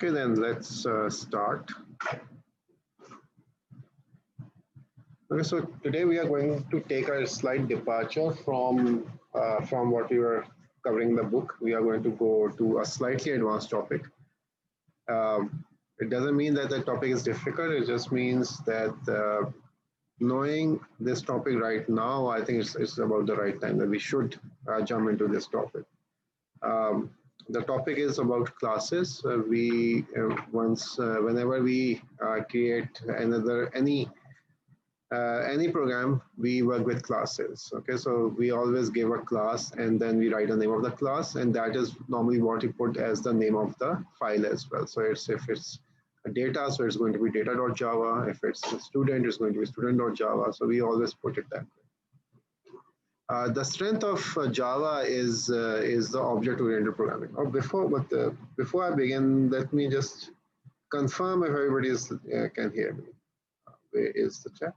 Okay, then let's start. Okay, so today we are going to take a slight departure from what we were covering the book. We are going to go to a slightly advanced topic. It doesn't mean that the topic is difficult. It just means that knowing this topic right now, I think it's about the right time that we should jump into this topic. Um, the topic is about classes. Whenever we create any program, we work with classes. Okay, so we always give a class and then we write the name of the class, and that is normally what you put as the name of the file as well. So if it's a data, so it's going to be data.java. If it's a student, it's going to be student.java. So we always put it that way. The strength of Java is the object-oriented programming. Before I begin, let me just confirm if everybody can hear me. Where is the chat?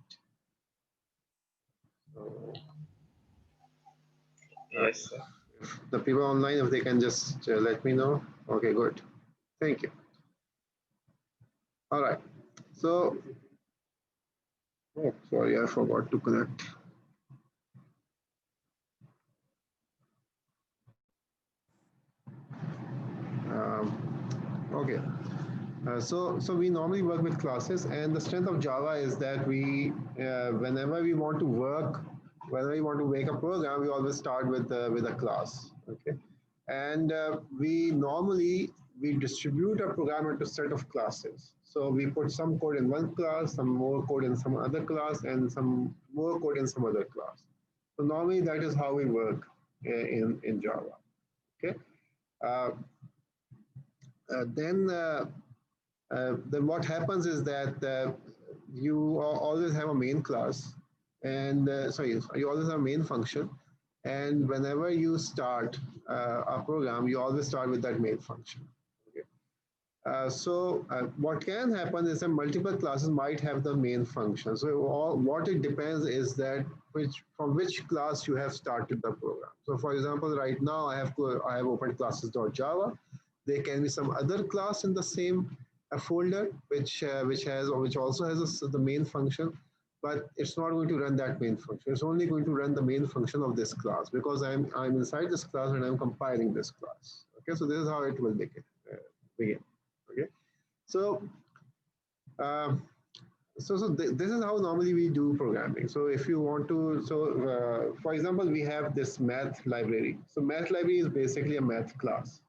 Yes, sir. If the people online, if they can just let me know. Okay, good. Thank you. All right. So, oh, sorry, I forgot to connect. Okay. So we normally work with classes, and the strength of Java is that whenever we want to work, whenever we want to make a program, we always start with a class. Okay, and we distribute a program into a set of classes. So we put some code in one class, some more code in some other class, and some more code in some other class. So normally that is how we work in Java. Okay. Uh, then what happens is that you always have a main class, and sorry, you always have a main function, and whenever you start a program, you always start with that main function. Okay. What can happen is that multiple classes might have the main function. So what it depends is that from which class you have started the program. So for example, right now I have opened classes.java. There can be some other class in the same folder which also has the main function, but it's not going to run that main function. It's only going to run the main function of this class because I'm inside this class and I'm compiling this class. Okay, so this is how it will begin. Okay, so um, this is how normally we do programming. So if you want to, for example, we have this math library. So math library is basically a math class,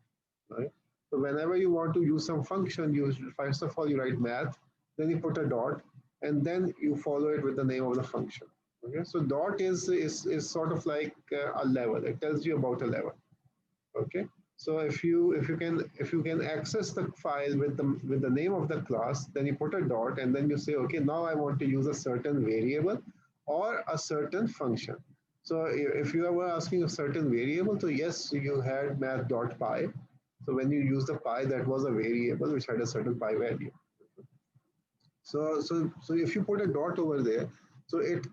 right? So whenever you want to use some function, you first of all you write math, then you put a dot, and then you follow it with the name of the function. Okay, so dot is sort of like a level. It tells you about a level. Okay, so if you can access the file with the name of the class, then you put a dot and then you say, okay, now I want to use a certain variable or a certain function. So if you were asking a certain variable, so yes, you had math.py. So when you use the pi, that was a variable which had a certain pi value. So if you put a dot over there, so it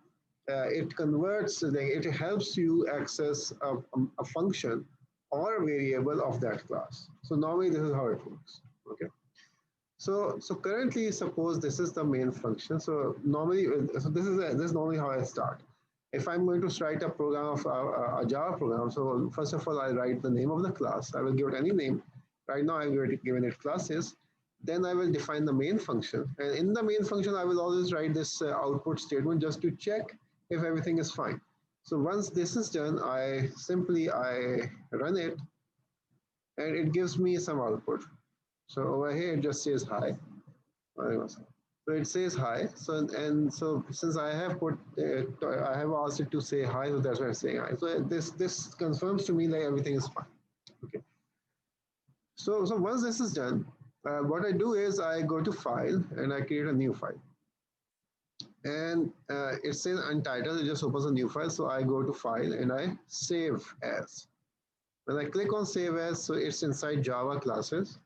converts, it helps you access a function or a variable of that class. So normally this is how it works. Okay. So currently, suppose this is the main function. So normally, this is normally how I start. If I'm going to write a program of a Java program, so first of all, I write the name of the class. I will give it any name. Right now, I'm given it classes. Then I will define the main function, and in the main function, I will always write this output statement just to check if everything is fine. So once this is done, I run it, and it gives me some output. So over here, it just says hi. So it says hi. So since I have asked it to say hi, so that's why I'm saying hi. So this confirms to me like everything is fine. Okay. So once this is done, what I do is I go to file and I create a new file. And it says untitled, it just opens a new file. So I go to file and I save as. When I click on save as, so it's inside Java classes.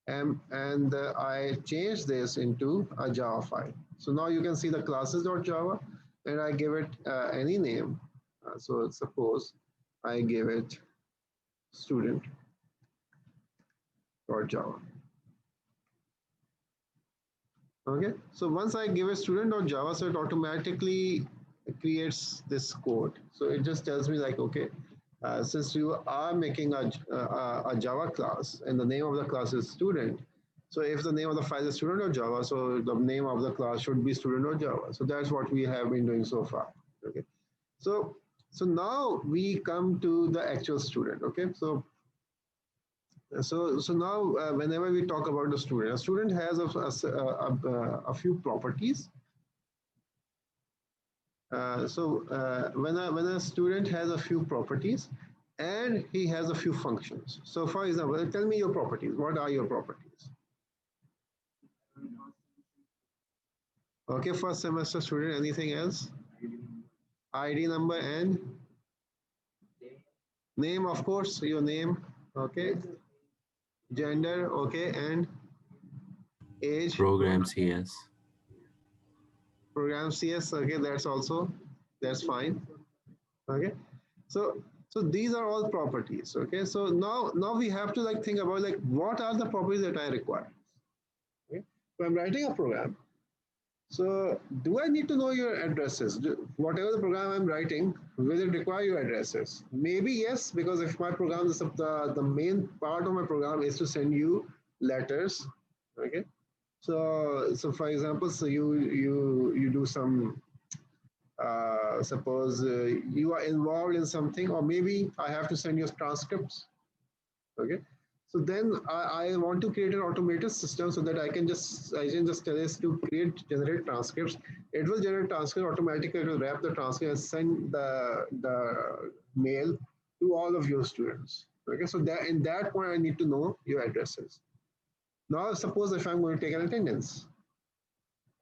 And I change this into a Java file. So now you can see the classes.java, and I give it any name. So suppose I give it student.java. Okay, so once I give a student.java, so it automatically creates this code. So it just tells me like, okay, since you are making a Java class and the name of the class is student, so if the name of the file is student.java, so the name of the class should be student.java. So that's what we have been doing so far. Okay, so so now we come to the actual student. Okay, so now whenever we talk about the student, a student has a few properties. When a student has a few properties and he has a few functions. So for example, tell me your properties. What are your properties? Okay, first semester student, anything else? ID number and name, of course, your name. Okay, gender, okay, and age. Program CS. Program CS, okay, that's fine. Okay, so these are all properties. Okay, so now we have to like think about like what are the properties that I require. Okay, so I'm writing a program. So do I need to know your addresses? Whatever the program I'm writing, will it require your addresses? Maybe yes, because if my program is the main part of my program is to send you letters. Okay, so for example, so you do some suppose you are involved in something, or maybe I have to send you transcripts. Okay, so then I want to create an automated system so that I can just tell this to generate transcripts. It will generate transcripts automatically. It will wrap the transcript and send the mail to all of your students. Okay, so that in that point I need to know your addresses. Now suppose if I'm going to take an attendance,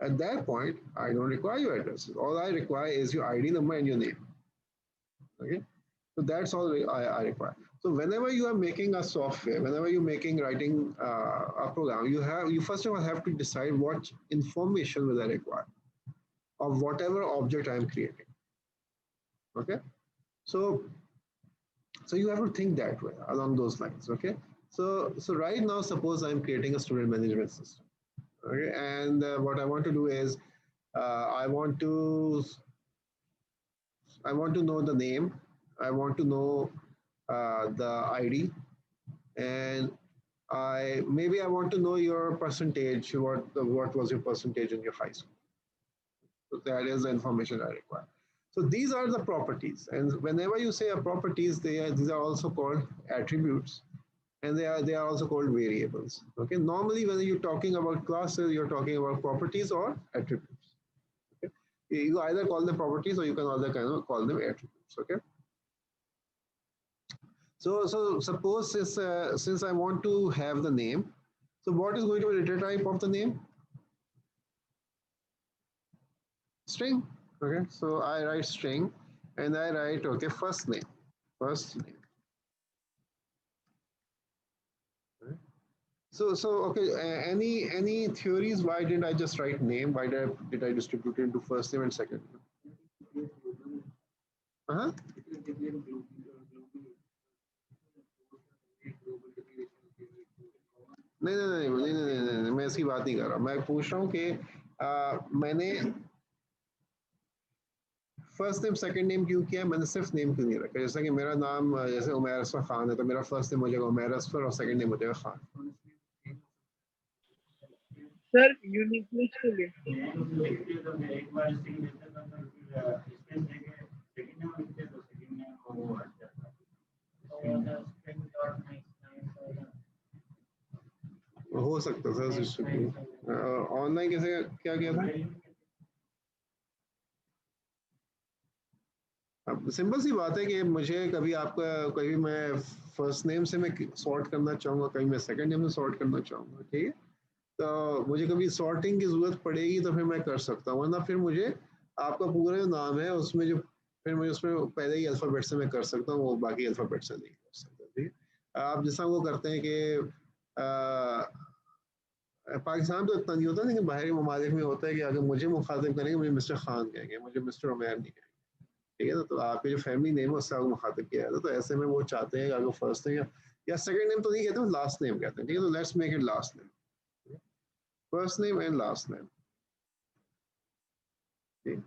at that point I don't require your addresses. All I require is your ID number and your name. Okay, so that's all I require. So whenever you are making a software, whenever you're making writing a program, you first of all have to decide what information will I require of whatever object I'm creating. Okay, so you have to think that way along those lines. Okay, so right now suppose I'm creating a student management system. Okay, and what I want to do is I want to know the name. I want to know the ID, and I want to know your percentage. What was your percentage in your high school? So that is the information I require. So these are the properties, and whenever you say a properties, these are also called attributes, and they are also called variables. Okay, normally when you're talking about classes, you're talking about properties or attributes. Okay, you either call them properties or you can either kind of call them attributes. Okay. So suppose since I want to have the name, so what is going to be the data type of the name? String. Okay, so I write string, and I write okay first name, first name. Okay. So okay, any theories? Why didn't I just write name? Why did I distribute it into first name and second name? Uh-huh. नहीं नहीं नहीं नहीं नहीं नहीं नहीं, मैं इसकी बात नहीं कर रहा, मैं पूछ रहा हूँ कि मैंने फर्स्ट नेम सेकंड नेम क्यों किया, मैंने सिर्फ नेम क्यों नहीं रखा? जैसा कि मेरा नाम जैसे उमैर असफर खान है, तो मेरा फर्स्ट नेम हो जाएगा उमैर असफर और सेकंड नेम हो जाएगा Khan. Sir, uniqueness to list. हो सकता था सिस्टम ऑनलाइन कैसे क्या किया था? अब सिंपल सी बात है कि मुझे कभी आपका कभी मैं फर्स्ट नेम से मैं सॉर्ट करना चाहूँगा, कभी मैं सेकंड नेम से सॉर्ट करना चाहूँगा. ठीक है, तो मुझे कभी सॉर्टिंग की जरूरत पड़ेगी तो फिर मैं कर सकता हूँ, वरना फिर मुझे आपका पूरा जो नाम है उसमें जो फिर मुझे उसमें पहले ही अल्फ़ाबेट से मैं कर सकता हूँ, वो बाकी अल्फ़ाबेट से नहीं कर सकता. ठीक है, आप जैसा वो करते हैं कि पाकिस्तान तो इतना नहीं होता, लेकिन बाहरी ममालिक में होता है कि अगर मुझे मुखातिब करेंगे मुझे मिस्टर खान कहेंगे, मुझे मिस्टर उमैर नहीं कहेंगे. ठीक है ना, तो आपके जो फैमिली नेम है उससे आपको मुखातिब किया जाता है, तो ऐसे में वो चाहते हैं कि अगर फर्स्ट नेम या सेकंड नेम तो नहीं कहते, लास्ट नेम कहते हैं. ठीक है, तो let's make it last name, first name and last name. Okay.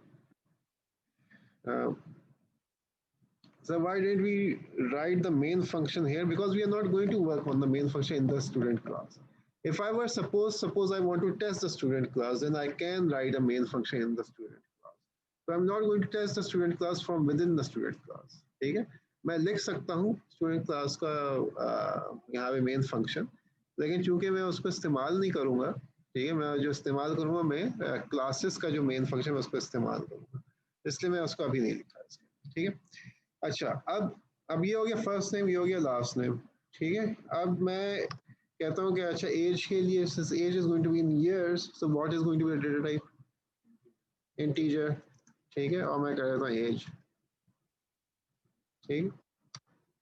So why did we write the main function here? Because we are not going to work on the main function in the student class. If I were suppose I want to test the student class, then I can write a main function in the student class. So I'm not going to test the student class from within the student class. ठीक है? मैं लिख सकता हूँ student class का यहाँ पे main function, लेकिन चूंकि मैं उसको इस्तेमाल नहीं करूँगा, ठीक है? मैं जो इस्तेमाल करूँगा मैं classes का जो main function है उसको इस्तेमाल करूँगा, इसलिए मैं उसको अभी नहीं लिखा है, ठीक है? अच्छा, अब ये हो गया फर्स्ट नेम, ये हो गया लास्ट नेम, ठीक है? अब मैं कहता हूँ कि अच्छा एज के लिए since age is going to be in years, so what is going to be the data type? Integer, ठीक है? और मैं कर देता हूँ एज, ठीक?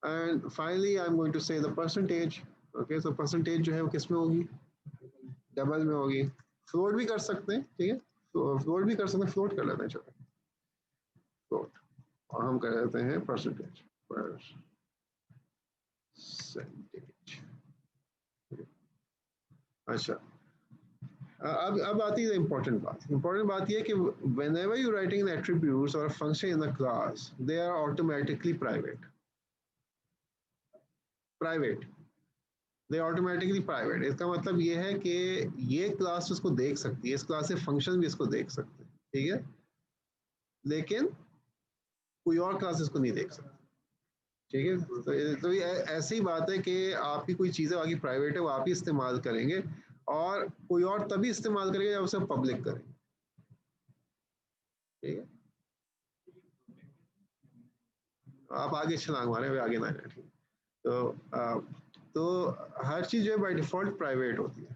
And finally I'm going to say the percentage. Okay, so percentage जो है वो किस में होगी? डबल में होगी। फ्लोट भी कर सकते हैं, ठीक है? तो फ्लोट भी कर सकते हैं, फ्लोट कर लेते हैं, चलो फ्लोट, और हम कर देते हैं परसेंटेज, अच्छा, अब आती है इंपॉर्टेंट बात ये है कि whenever you writing the attributes or a function in the class, they are automatically private, they are automatically private। इसका मतलब ये है कि ये क्लास इसको देख सकती है, इस क्लास से फंक्शन भी इसको देख सकते हैं, ठीक है? लेकिन कोई और क्लास इसको नहीं देख सकती, ठीक है? तो ये ऐसी बात है कि आपकी कोई चीज़ें बाकी प्राइवेट है वो आप ही इस्तेमाल करेंगे, और कोई और तभी इस्तेमाल करेंगे जब उसे पब्लिक करेंगे, ठीक है? आप आगे छलांग मारे, अभी आगे ना जाए, ठीक है? तो हर चीज़ जो है बाय डिफॉल्ट प्राइवेट होती है,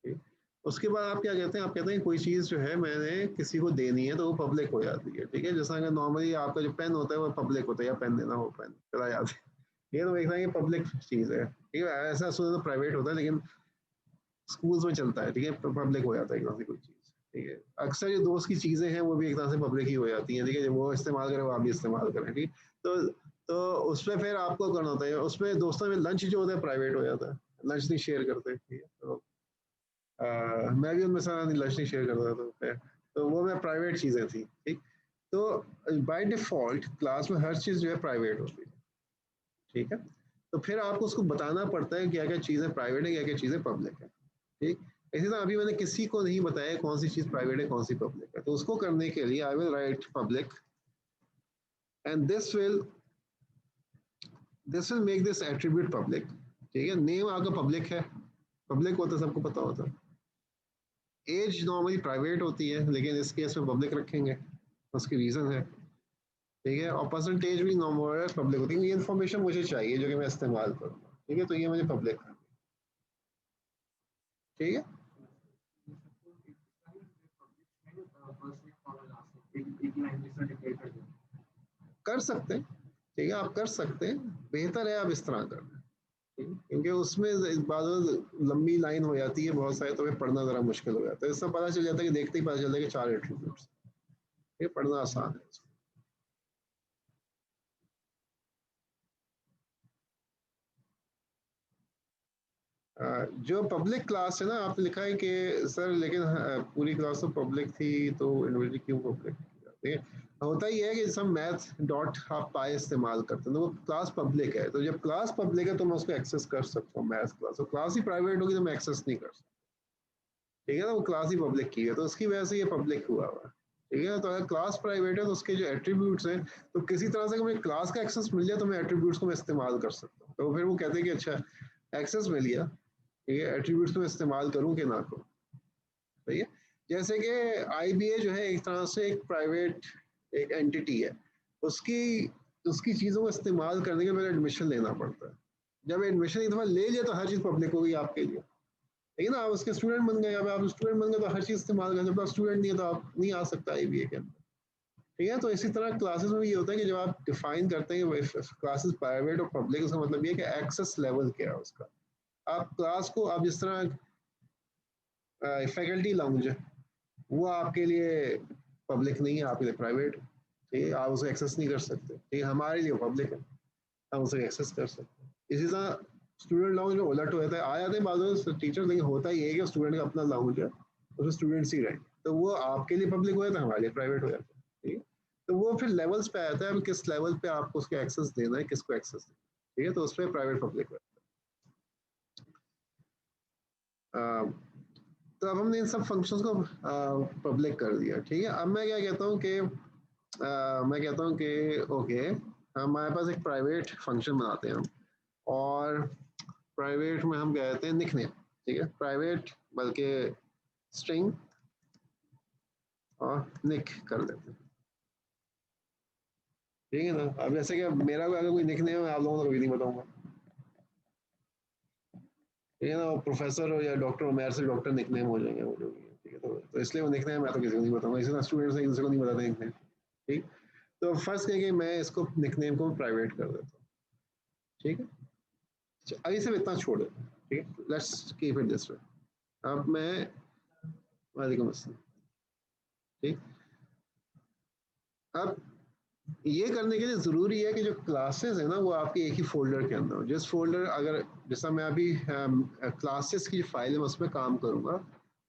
ठीक? उसके बाद आप क्या कहते हैं? आप कहते हैं कोई चीज़ जो है मैंने किसी को देनी है तो वो पब्लिक हो जाती है, ठीक है? जैसा कि नॉर्मली आपका जो पेन होता है वो पब्लिक होता है, या पेन देना हो पेन चला जाता है, ये तो देखना है पब्लिक चीज़ है, ठीक है? ऐसा सोचो तो प्राइवेट होता है, लेकिन स्कूल्स में चलता है, ठीक है? पब्लिक हो जाता है एक तरह से कोई चीज़, ठीक है? अक्सर जो दोस्त की चीज़ें हैं वो भी एक तरह से पब्लिक ही हो जाती हैं, ठीक है? जब वो इस्तेमाल करें वो आप भी इस्तेमाल करें, ठीक? तो उसमें फिर आपको करना होता है, उसमें दोस्तों में लंच जो होता है प्राइवेट हो जाता है, लंच नहीं शेयर करते, ठीक है? तो मैं भी उनमें सारा लंच नहीं शेयर करता, तो वो मैं प्राइवेट चीज़ें थी, ठीक? तो बाय डिफॉल्ट क्लास में हर चीज़ जो है प्राइवेट होती है, ठीक है? तो फिर आपको उसको बताना पड़ता है क्या क्या चीज़ें प्राइवेट है, क्या क्या चीज़ें पब्लिक है, ठीक? इसी तरह अभी मैंने किसी को नहीं बताया कौन सी चीज़ प्राइवेट है कौन सी पब्लिक है, तो उसको करने के लिए I will write public, and this will make this attribute public, ठीक है? नेम आपका पब्लिक है, पब्लिक होता है, सबको पता होता है। एज नॉर्मली प्राइवेट होती है, लेकिन इस केस में पब्लिक रखेंगे, उसकी रीज़न है, ठीक है? और परसेंटेज भी नॉर्मल पब्लिक होती है। ये इन्फॉर्मेशन मुझे चाहिए जो कि मैं इस्तेमाल करूँगा, ठीक है? तो ये मुझे पब्लिक है, ठीक है? कर सकते हैं, ठीक है? आप कर सकते हैं, बेहतर है आप इस तरह कर, ठीक है? क्योंकि उसमें बाद लंबी लाइन हो जाती है बहुत सारे, तो फिर पढ़ना ज़रा मुश्किल हो जाता है। इससे पता चल जाता है कि देखते ही पता चलता है कि 4 एट्रीब्यूट्स, ये पढ़ना आसान है। जो पब्लिक क्लास है ना, आपने लिखा है कि सर लेकिन पूरी क्लास तो पब्लिक थी, तो इंडिविजुअली क्यों पब्लिक, ठीक है? होता ही है कि सब मैथ डॉट आप पाई इस्तेमाल करते हैं, तो वो क्लास पब्लिक है, तो जब क्लास पब्लिक है तो मैं उसको एक्सेस कर सकता हूँ मैथ क्लास, तो क्लास ही प्राइवेट होगी तो मैं एक्सेस नहीं कर सकता, ठीक है ना? वो क्लास ही पब्लिक की है, तो उसकी वजह से ये पब्लिक हुआ हुआ है, ठीक है? तो अगर क्लास प्राइवेट है तो उसके जो एट्रीब्यूट्स हैं, तो किसी तरह से मुझे क्लास का एक्सेस मिल जाए तो मैं एट्रीब्यूट्स को मैं इस्तेमाल कर सकता हूँ, तो फिर वो कहते हैं कि अच्छा एक्सेस मिल गया, ठीक है? एट्रीब्यूट्स में इस्तेमाल करूं कि ना करूं, सही है? जैसे कि आईबीए जो है एक तरह से एक प्राइवेट एक एंटिटी है, उसकी उसकी चीज़ों को इस्तेमाल करने के लिए एडमिशन लेना पड़ता है। जब एडमिशन एक दफ़ा ले लिया तो हर चीज़ पब्लिक हो गई आपके लिए, ठीक है ना? आप उसके स्टूडेंट बन गए, अब आप स्टूडेंट बन गए तो हर चीज़ इस्तेमाल करें, जब आप स्टूडेंट नहीं है तो आप नहीं आ सकता आईबीए के अंदर, ठीक है? तो इसी तरह क्लासेस में भी ये होता है कि जब आप डिफाइन करते हैं क्लासेस प्राइवेट और पब्लिक, उसका मतलब ये है कि एक्सेस लेवल क्या है उसका। आप क्लास को आप जिस तरह फैकल्टी लाउंज है, वो आपके लिए पब्लिक नहीं है, आपके लिए प्राइवेट, ठीक है? आप उसे एक्सेस नहीं कर सकते, ठीक है? हमारे लिए पब्लिक है, हम उसे एक्सेस कर सकते हैं। इसी तरह स्टूडेंट लाउंज में उलट होता है, आ जाते हैं बाद टीचर, लेकिन होता ही है कि स्टूडेंट का अपना लाउंज है, उसमें स्टूडेंट्स ही रहेंगे, तो वो आपके लिए पब्लिक हो जाता है, हमारे लिए प्राइवेट हो जाता है, ठीक है। तो वो फिर लेवल्स पे आता है, अब किस लेवल पे आपको उसके एक्सेस देना है, किसको एक्सेस देना है, ठीक है। तो उस पर प्राइवेट पब्लिक हो जाता है। तो अब हमने इन सब फंक्शंस को पब्लिक कर दिया, ठीक है। अब मैं क्या कहता हूँ कि मैं कहता हूँ कि ओके, हमारे पास एक प्राइवेट फंक्शन बनाते हैं हम, और प्राइवेट में हम कहते हैं निकनेम, ठीक है। प्राइवेट बल्कि स्ट्रिंग और निक कर देते हैं, ठीक है ना। अब जैसे कि मेरा अगर कोई निकनेम है, आप लोगों को भी नहीं बताऊंगा, ठीक है ना। प्रोफेसर हो या डॉक्टर हो, मेरे से डॉक्टर निकनेम हो जाएंगे वो जो भी है, ठीक है। तो इसलिए वो निकनेम मैं तो किसी को नहीं बताऊंगा, इसी तरह स्टूडेंट्स एक दूसरे को नहीं बताते निकनेम, ठीक। तो फर्स्ट है कि मैं इसको निकनेम को प्राइवेट कर देता हूँ, ठीक है। अभी सिर्फ इतना छोड़ देता हूँ, ठीक है। Let's keep it this way. अब मैं वालेकुम अस्सलाम, ठीक। अब ये करने के लिए ज़रूरी है कि जो क्लासेस है ना वो आपके एक ही फोल्डर के अंदर हो। जिस फोल्डर, अगर जैसा मैं अभी क्लासेस की फाइल है मैं उसमें काम करूँगा,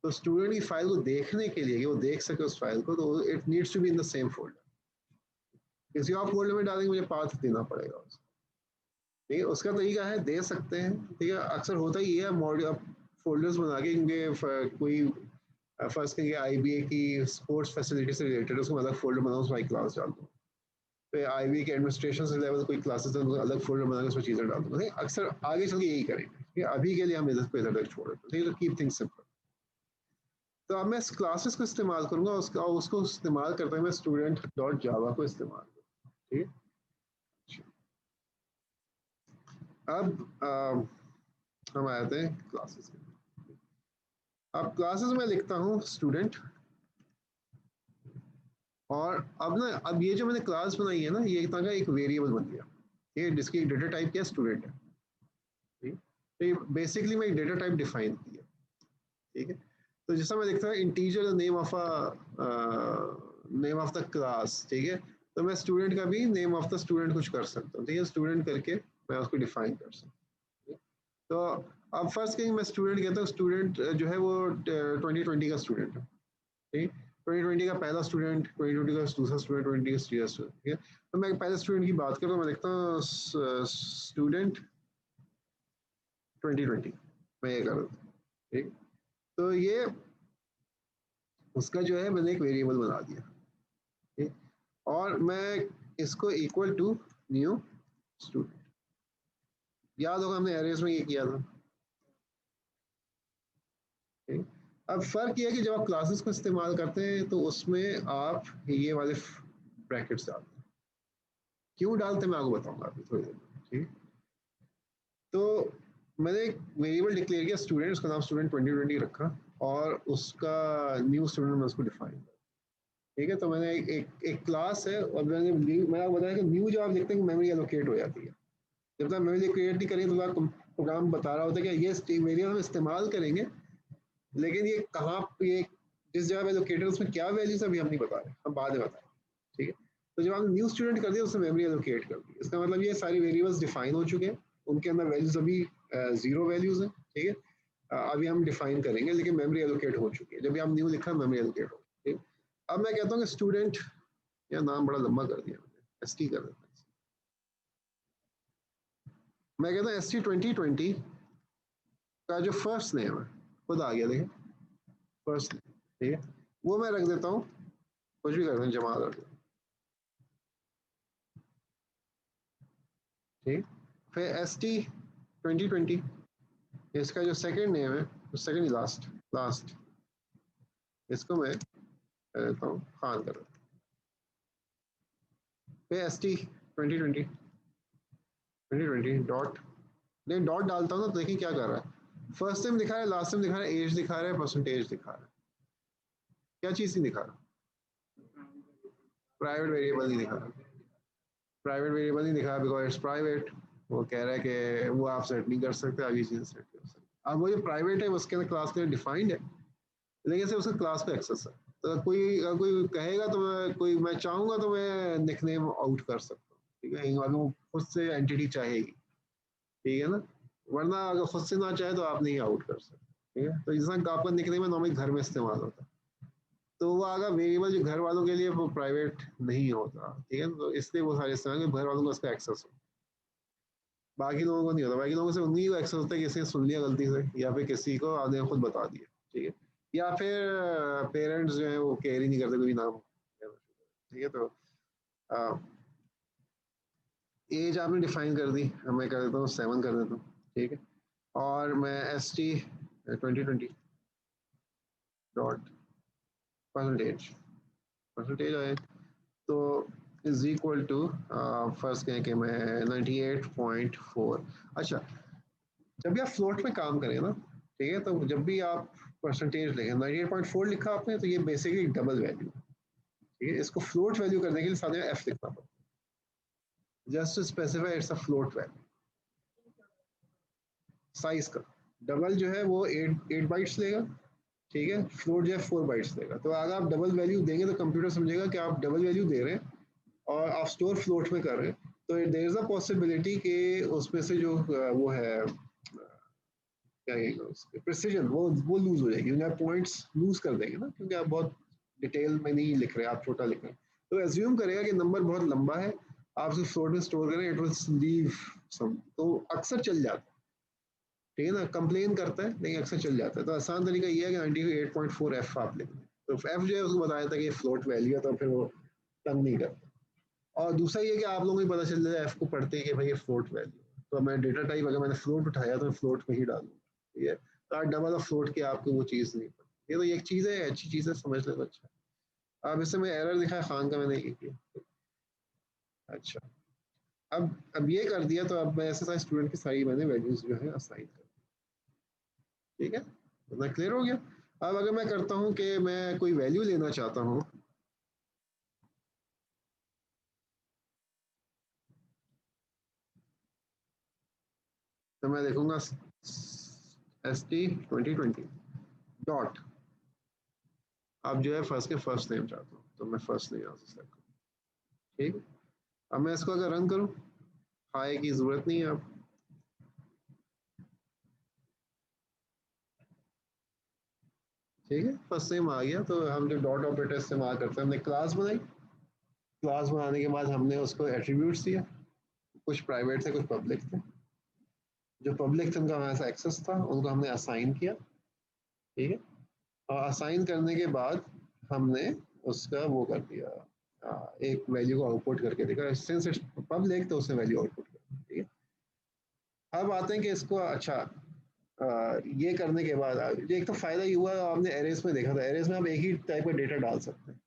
तो स्टूडेंट की फाइल को देखने के लिए कि वो देख सके उस फाइल को, तो it needs to be in the same folder. किसी और फोल्डर में डालेंगे मुझे पाथ देना पड़ेगा उसको, ठीक है। उसका तरीका है, दे सकते हैं, ठीक है। अक्सर होता ही है मॉड्यूल फोल्डर्स बना के, क्योंकि कोई फर्स्ट कहेंगे IBA की स्पोर्ट्स फैसिलिटी से रिलेटेड उसको अलग फोल्डर बनाओ, उसमें क्लास डाल दो। फिर IBA के एडमिनिस्ट्रेशन से लेवल कोई क्लासेस है, उनको अलग फोल्डर बना के उसमें चीज़ें डाल दो, ठीक है। अक्सर आगे चल के यही करेंगे, ठीक है। अभी के लिए हम इधर को इधर तक छोड़ देते हैं, ठीक है। Keep things simple. तो अब मैं इस क्लासेस को इस्तेमाल करूंगा, उसको इस्तेमाल करते हुए मैं स्टूडेंट डॉट जावा को इस्तेमाल करूँगा, ठीक है। अब हम आते हैं क्लासेस में। अब क्लासेस में लिखता हूँ स्टूडेंट, और अब ये जो मैंने क्लास बनाई है ना, ये एक तरह का एक वेरिएबल बन गया, ठीक है, जिसकी डेटा टाइप क्या स्टूडेंट है, ठीक है। तो ये बेसिकली मैं एक डेटा टाइप डिफाइन किया, ठीक है। तो जैसा मैं लिखता हूँ integer name of the class, ठीक है। तो मैं स्टूडेंट का भी नेम ऑफ द स्टूडेंट कुछ कर सकता हूँ, ठीक है। स्टूडेंट करके मैं उसको डिफाइन कर सकता हूँ। तो अब फर्स्ट कहीं मैं स्टूडेंट कहता हूँ, स्टूडेंट जो है वो 2020 का स्टूडेंट है, ठीक। 2020 का पहला स्टूडेंट, 2020 का दूसरा स्टूडेंट, 2020 का तीसरा स्टूडेंट, ठीक है। तो मैं पहले स्टूडेंट की बात करूँ तो मैं लिखता हूँ स्टूडेंट 2020, मैं ये कर देता हूँ, ठीक। तो ये उसका जो है मैंने एक वेरिएबल बना दिया, ठीक। और मैं इसको इक्वल टू न्यू स्टूडेंट, याद होगा हमने एरेज में ये किया था, ठीक। अब फर्क ये है कि जब आप क्लासेस को इस्तेमाल करते हैं तो उसमें आप ये वाले ब्रैकेट्स डालते हैं। क्यों डालते हैं मैं आपको बताऊंगा अभी थोड़ी देर में, ठीक। तो मैंने एक वेरिएबल डिक्लेयर किया स्टूडेंट, उसका नाम स्टूडेंट 2020 रखा, और उसका न्यू स्टूडेंट मैं उसको डिफाइन किया, ठीक है। तो मैंने एक क्लास है, और मैंने आपको बताया कि न्यू जब आप लिखते हैं मेमोरी एलोकेट हो जाती है। जब तक मेमोरी क्रिएट नहीं करेंगे तो प्रोग्राम बता रहा होता है कि ये वेरिएबल हम इस्तेमाल करेंगे, लेकिन ये कहाँ, ये जिस जगह पे लोकेटेड उसमें क्या वैल्यूज अभी हम नहीं बता रहे, हम बाद में बताएंगे, ठीक है। तो जब हम न्यू स्टूडेंट कर दिया उसने मेमोरी एलोकेट कर दी, इसका मतलब ये सारी वेरिएबल्स डिफाइन हो चुके हैं, उनके अंदर वैल्यूज अभी जीरो वैल्यूज हैं, ठीक है। अभी हम डिफाइन करेंगे, लेकिन मेमोरी एलोकेट हो चुकी है। जब भी हम न्यू लिखा मेमोरी एलोकेट हो, ठीक। अब मैं कहता हूँ कि स्टूडेंट, या नाम बड़ा लंबा कर दिया मैंने, ST कर देता हूँ। मैं कहता हूँ ST 2020 का जो फर्स्ट नेम है, खुद आ गया देखें, फर्स्ट नेम, ठीक है। वो मैं रख देता हूँ, कुछ भी कर दें, जमाल रख दें, ठीक। फिर ST 2020, इसका जो सेकंड नेम है, सेकंड लास्ट लास्ट, इसको मैं कर देता हूँ खान कर देता हूँ। फिर ST 2020 डॉट, नहीं डॉट डालता हूँ ना, तो देखिए क्या कर रहा है, फर्स्ट टाइम दिखा रहा है, लास्ट टाइम दिखा रहा है, एज दिखा रहा है, परसेंटेज दिखा रहा है, क्या चीज़ नहीं दिखा रहा, प्राइवेट वेरिएबल नहीं दिखा रहा, प्राइवेट वेरिएबल नहीं दिखा, बिकॉज इट्स प्राइवेट। वो कह रहा है कि वो आप सेट नहीं कर सकते, अभी चीज़ सेट कर सकते। अब वो जो प्राइवेट है उसके अंदर क्लास के डिफाइंड है, लेकिन सिर्फ उसका क्लास का एक्सेस है। तो कोई कहेगा तो मैं चाहूंगा तो मैं निकनेम आउट कर सकता हूँ, ठीक है। अगर वो खुद से एंटिटी चाहेगी, ठीक है ना, वरना अगर खुद से ना चाहे तो आप नहीं आउट कर सकते, ठीक है। तो जिस आपका निकनेम है नॉर्मली घर में इस्तेमाल होता है, तो वो आगा वेरिएबल जो घर वालों के लिए वो प्राइवेट नहीं होता, ठीक है, तो इसलिए वो सारे इस्तेमाल कि घर वालों को उसका एक्सेस हो, बाकी लोगों को नहीं होता। बाकी लोगों से उन्हीं को एक्सेस होता है किसी ने सुन लिया गलती से, या फिर किसी को आदमी ने खुद बता दिया, ठीक है, या फिर पेरेंट्स जो है वो केयर ही नहीं करते कोई नाम, ठीक है। तो एज आपने डिफाइन कर दी, मैं कर देता हूँ 7 कर देता हूँ, ठीक है, और मैं ST 2020 डॉट परसेंटेज, परसेंटेज आए तो इज इक्वल टू, फर्स्ट कहें कि मैं 98.4। अच्छा, जब भी आप फ्लोट में काम करें ना, ठीक है, तो जब भी आप परसेंटेज लिखें 98.4 लिखा आपने, तो ये बेसिकली डबल वैल्यू, ठीक है, इसको फ्लोट वैल्यू करने के लिए साथ में एफ लिखना पड़ता है, just to specify it's a float value size का। डबल जो है वो 8 बाइट्स लेगा, ठीक है, फ्लोट जो है 4 बाइट्स देगा। तो अगर आप डबल वैल्यू देंगे तो कंप्यूटर समझेगा कि आप डबल वैल्यू दे रहे हैं और आप स्टोर फ्लोट में कर रहे हैं, तो देयर इज अ पॉसिबिलिटी कि उसमें से जो वो है क्या कहेंगे प्रिसीजन, वो लूज हो जाएगी, आप पॉइंट्स लूज कर देंगे ना, क्योंकि आप बहुत डिटेल में नहीं लिख रहे, आप छोटा लिख रहे हैं। तो एज्यूम करेगा कि नंबर बहुत लंबा है, आप उसे फ्लोट में स्टोर करें, इट विल लीव सम, तो अक्सर चल जाता है, ठीक है ना, कंप्लेन करता है लेकिन अक्सर चल जाता है। तो आसान तरीका ये है कि 98.4 एफ आप लिख दें, तो एफ जो है उसको बताया था कि फ्लोट वैल्यू है, तो फिर वो तंग नहीं करता। और दूसरा ये कि आप लोगों को पता चल जाए एफ को पढ़ते ही कि भाई ये फ्लोट वैल्यू है, तो मैं डेटा टाइप अगर मैंने फ्लोट उठाया तो मैं फ्लोट में ही डालूंगा, ठीक है, तो आप डबल ऑफ फ्लोट की आपको वो चीज़ नहीं पड़ती, ये तो एक चीज़ है, अच्छी चीज़ है, समझ ले तो अच्छा है। अब इससे मैं एरर दिखा खान का, मैंने ये किया। अच्छा, अब ये कर दिया, तो अब मैं ऐसे सारे स्टूडेंट की सारी मैंने वैल्यूज जो है असाइन कर, ठीक है, तो मैं क्लियर हो गया। अब अगर मैं करता हूँ कि मैं कोई वैल्यू लेना चाहता हूँ, तो मैं देखूंगा ST 2020 डॉट, अब जो है फर्स्ट के फर्स्ट नेम चाहता हूँ, तो मैं फर्स्ट नेम यहाँ से सेलेक्ट करूँ, ठीक है। अब मैं इसको अगर रन करूँ, हाई की जरूरत नहीं है अब, ठीक है, फर्स्ट नेम आ गया। तो हम जो डॉट ऑपरेटर इस्तेमाल करते हैं, हमने क्लास बनाई, क्लास बनाने के बाद हमने उसको एट्रीब्यूट्स दिया, कुछ प्राइवेट थे कुछ पब्लिक थे, जो पब्लिक थे उनका हमारे पास एक्सेस था, उनको हमने असाइन किया, ठीक है, और असाइन करने के बाद हमने उसका वो कर दिया, एक वैल्यू को आउटपुट करके देखा, सिंस इट्स पब्लिक तो उसने वैल्यू आउटपुट कर, ठीक है। अब आते हैं कि इसको, अच्छा, ये करने के बाद ये एक तो फायदा ये हुआ, आपने एरेस में देखा था, एरेस में आप एक ही टाइप का डेटा डाल सकते हैं,